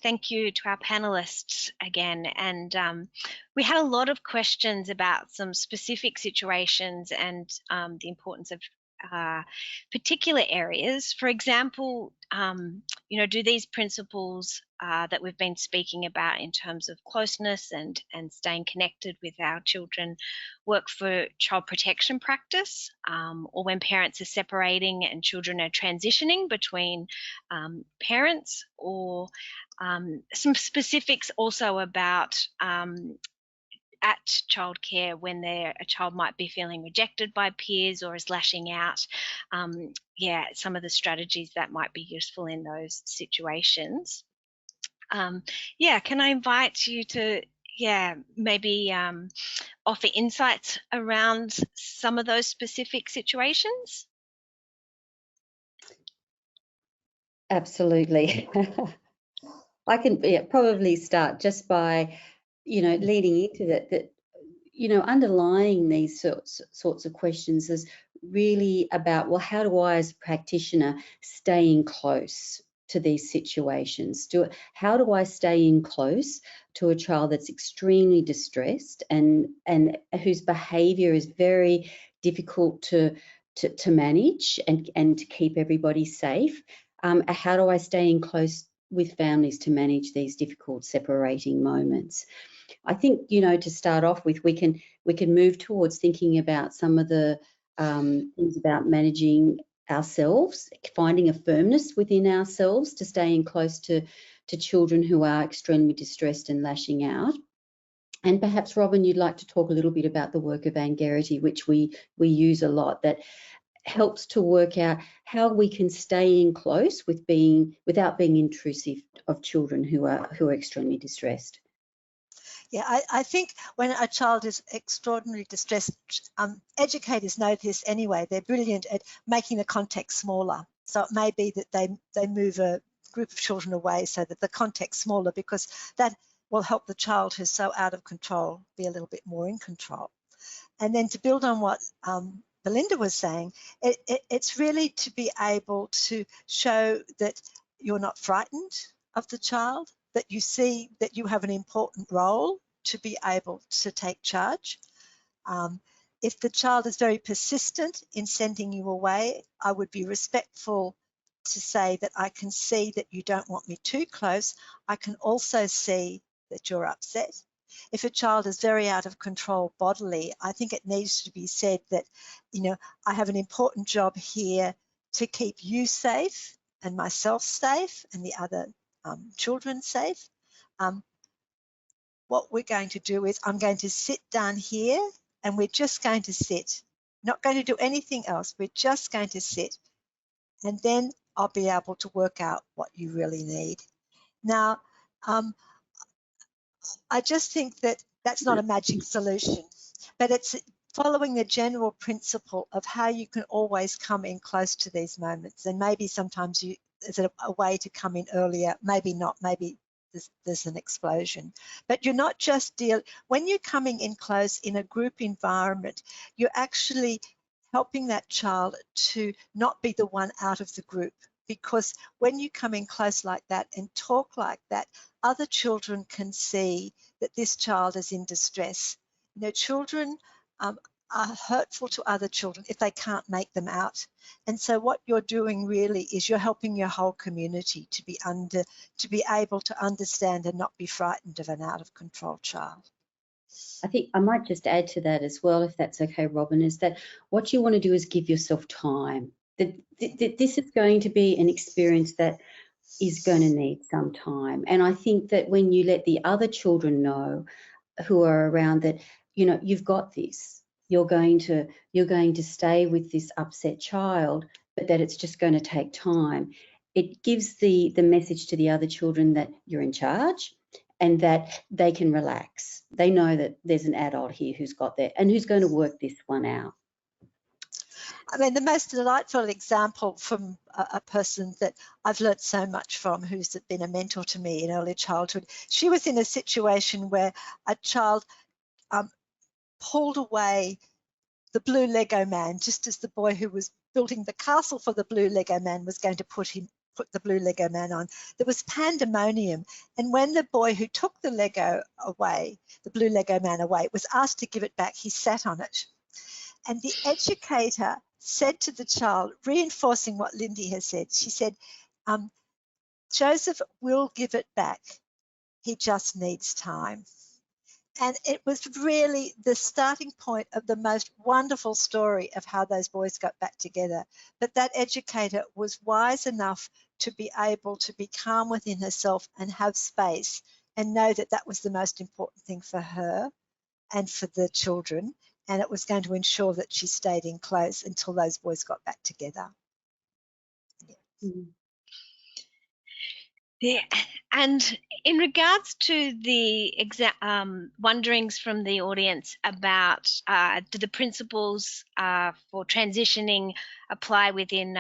thank you to our panelists again. And we had a lot of questions about some specific situations and the importance of particular areas. For example, do these principles that we've been speaking about in terms of closeness and staying connected with our children work for child protection practice, or when parents are separating and children are transitioning between parents, or some specifics also about at childcare when a child might be feeling rejected by peers or is lashing out. Some of the strategies that might be useful in those situations. Can I invite you to maybe offer insights around some of those specific situations? Absolutely. I can probably start just by, leading into that, underlying these sorts of questions is really about, well, how do I as a practitioner stay in close to these situations? How do I stay in close to a child that's extremely distressed and whose behaviour is very difficult to manage and to keep everybody safe? How do I stay in close with families to manage these difficult separating moments? I think, to start off with, we can move towards thinking about some of the things about managing ourselves, finding a firmness within ourselves to stay in close to children who are extremely distressed and lashing out. And perhaps, Robin, you'd like to talk a little bit about the work of Angerity, which we use a lot, that helps to work out how we can stay in close without being intrusive of children who are extremely distressed. Yeah, I think when a child is extraordinarily distressed, educators know this anyway. They're brilliant at making the context smaller. So it may be that they move a group of children away so that the context's smaller, because that will help the child who's so out of control be a little bit more in control. And then to build on what Belinda was saying, it's really to be able to show that you're not frightened of the child, that you see that you have an important role to be able to take charge. If the child is very persistent in sending you away, I would be respectful to say that I can see that you don't want me too close. I can also see that you're upset. If a child is very out of control bodily, I think it needs to be said that, I have an important job here to keep you safe and myself safe and the other children safe. What we're going to do is I'm going to sit down here and we're just going to sit, not going to do anything else. We're just going to sit, and then I'll be able to work out what you really need. Now, I just think that that's not a magic solution, but it's following the general principle of how you can always come in close to these moments. And maybe sometimes is it a way to come in earlier, maybe not, maybe there's an explosion. But you're not just when you're coming in close in a group environment, you're actually helping that child to not be the one out of the group. Because when you come in close like that and talk like that, other children can see that this child is in distress. Children are hurtful to other children if they can't make them out. And so what you're doing really is you're helping your whole community to be able to understand and not be frightened of an out of control child. I think I might just add to that as well, if that's okay, Robin, is that what you want to do is give yourself time. This is going to be an experience that is going to need some time. And I think that when you let the other children know who are around that, you've got this, you're going to stay with this upset child, but that it's just going to take time. It gives the message to the other children that you're in charge and that they can relax. They know that there's an adult here who's got that and who's going to work this one out. I mean, the most delightful example from a person that I've learnt so much from, who's been a mentor to me in early childhood, she was in a situation where a child pulled away the blue Lego man just as the boy who was building the castle for the blue Lego man was going to put the blue Lego man on. There was pandemonium, and when the boy who took the Lego away, the blue Lego man away, was asked to give it back, he sat on it. And the educator said to the child, reinforcing what Lindy has said, she said, Joseph will give it back. He just needs time. And it was really the starting point of the most wonderful story of how those boys got back together. But that educator was wise enough to be able to be calm within herself and have space and know that that was the most important thing for her and for the children. And it was going to ensure that she stayed in close until those boys got back together. Yeah. Mm-hmm. Yeah, and in regards to the wonderings from the audience about do the principles for transitioning apply within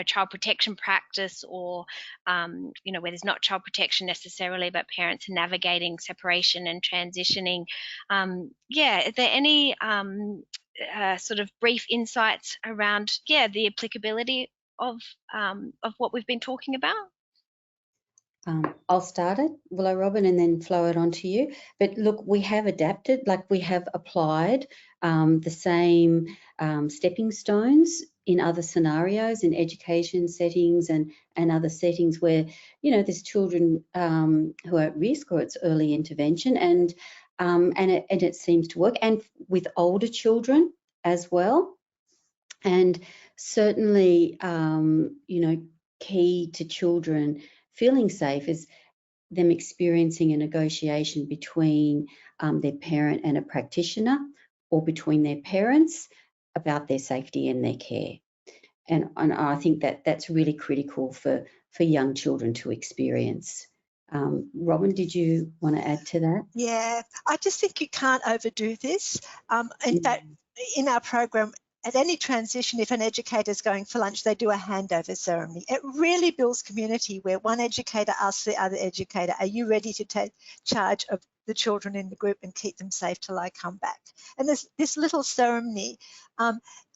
child protection practice, or where there's not child protection necessarily but parents navigating separation and transitioning, are there any sort of brief insights around the applicability of what we've been talking about? I'll start it, will I, Robin, and then flow it on to you. But look, we have adapted, like we have applied the same stepping stones in other scenarios, in education settings and other settings where, there's children who are at risk or it's early intervention, and it seems to work, and with older children as well. And certainly, key to children feeling safe is them experiencing a negotiation between their parent and a practitioner, or between their parents about their safety and their care. And I think that that's really critical for young children to experience. Robin, did you want to add to that? Yeah, I just think you can't overdo this. In fact, in our program, at any transition, if an educator is going for lunch, they do a handover ceremony. It really builds community where one educator asks the other educator, are you ready to take charge of the children in the group and keep them safe till I come back? And this little ceremony,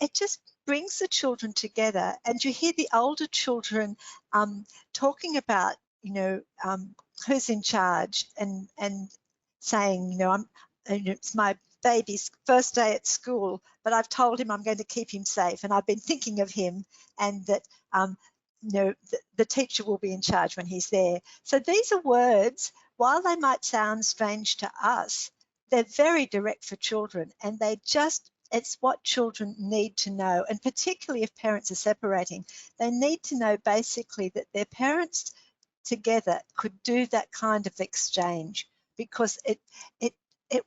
it just brings the children together, and you hear the older children talking about, who's in charge, and saying, it's my baby's first day at school, but I've told him I'm going to keep him safe, and I've been thinking of him, and that the teacher will be in charge when he's there. So these are words, while they might sound strange to us, they're very direct for children, and it's what children need to know. And particularly if parents are separating, they need to know basically that their parents together could do that kind of exchange, because it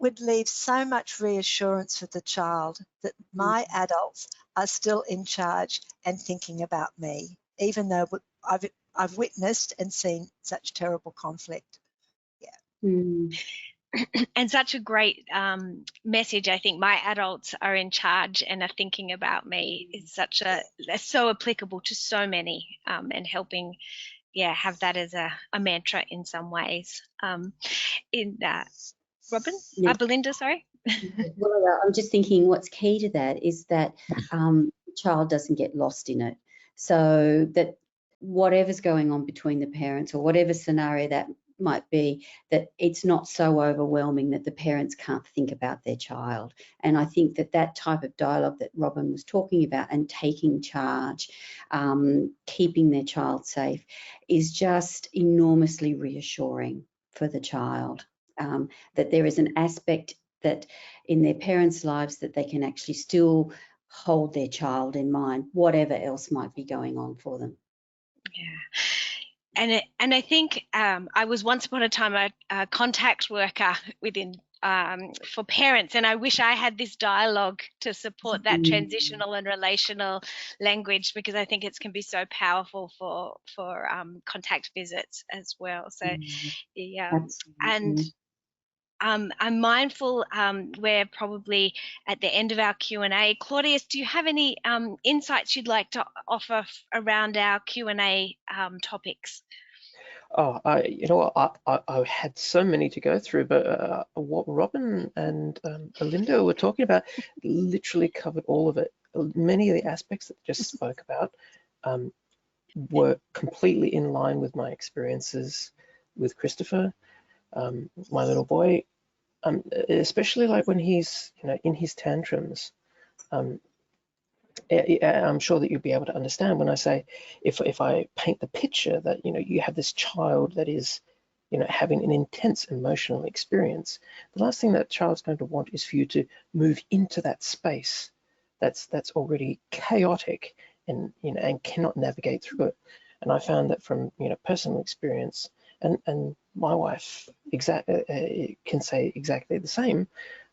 would leave so much reassurance for the child that my adults are still in charge and thinking about me, even though I've witnessed and seen such terrible conflict. Yeah. And such a great message. I think my adults are in charge and are thinking about me is so applicable to so many, and helping, have that as a mantra in some ways. Robin? Yeah. Belinda, sorry. Well, I'm just thinking what's key to that is that the child doesn't get lost in it. So that whatever's going on between the parents, or whatever scenario that might be, that it's not so overwhelming that the parents can't think about their child. And I think that type of dialogue that Robin was talking about, and taking charge, keeping their child safe, is just enormously reassuring for the child, that there is an aspect that in their parents' lives that they can actually still hold their child in mind, whatever else might be going on for them. Yeah. And I think I was once upon a time a contact worker for parents, and I wish I had this dialogue to support that transitional and relational language, because I think it can be so powerful for contact visits as well. So and I'm mindful we're probably at the end of our Q&A. Claudius, do you have any insights you'd like to offer around our Q&A topics? Oh, I had so many to go through, but what Robin and Belinda were talking about literally covered all of it. Many of the aspects that I just spoke about were completely in line with my experiences with Christopher, my little boy, especially like when he's, in his tantrums. I'm sure that you'll be able to understand when I say, if I paint the picture that, you have this child that is, having an intense emotional experience, the last thing that child's going to want is for you to move into that space that's already chaotic and, and cannot navigate through it. And I found that from, personal experience, and my wife can say exactly the same.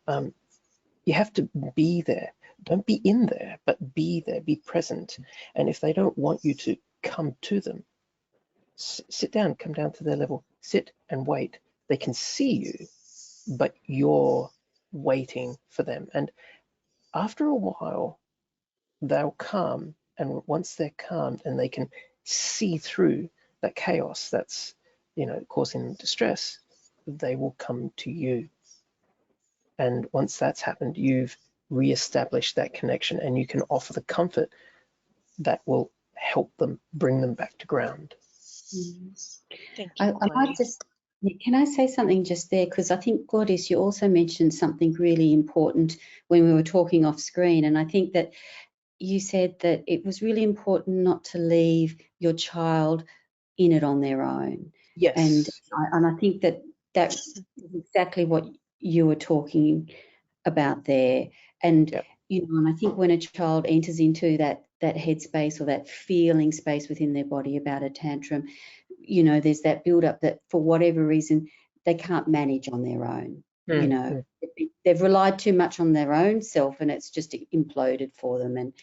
You have to be there. Don't be in there, but be there, be present. And if they don't want you to come to them, sit down, come down to their level, sit and wait. They can see you, but you're waiting for them. And after a while, they'll calm. And once they're calmed and they can see through that chaos that's, causing distress, they will come to you. And once that's happened, you've re-established that connection, and you can offer the comfort that will help them, bring them back to ground. Thank you. I might just, can I say something just there? Because I think, Claudius, you also mentioned something really important when we were talking off screen. And I think that you said that it was really important not to leave your child in it on their own. Yes. And I think that is exactly what you were talking about there. And, yep. And I think when a child enters into that headspace or that feeling space within their body about a tantrum, there's that build-up that for whatever reason they can't manage on their own. They've relied too much on their own self, and it's just imploded for them. And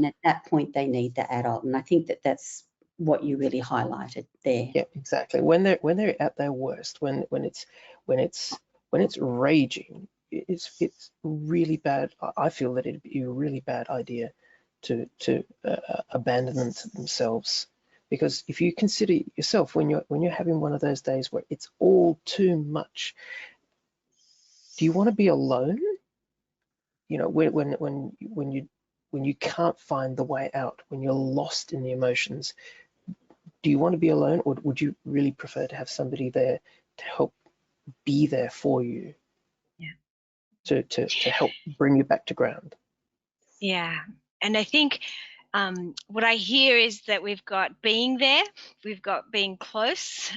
at that point they need the adult. And I think that's what you really highlighted there. Yeah, exactly. When they're at their worst, when it's raging, it's really bad. I feel that it'd be a really bad idea to abandon them to themselves, because if you consider yourself when you're having one of those days where it's all too much, do you want to be alone? You know, when you can't find the way out, when you're lost in the emotions, do you want to be alone, or would you really prefer to have somebody there to help be there for you? Yeah. To help bring you back to ground. Yeah. And I think what I hear is that we've got being there, we've got being close,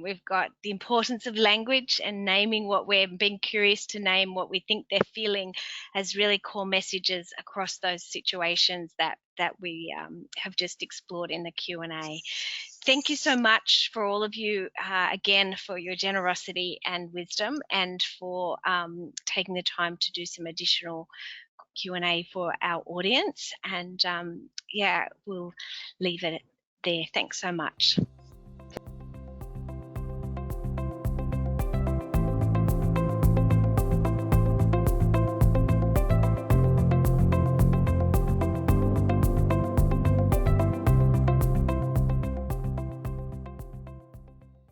we've got the importance of language and naming what we're being curious to name, what we think they're feeling, as really core messages across those situations that we have just explored in the Q&A. Thank you so much for all of you, again, for your generosity and wisdom, and for taking the time to do some additional Q&A for our audience. And yeah, we'll leave it there. Thanks so much.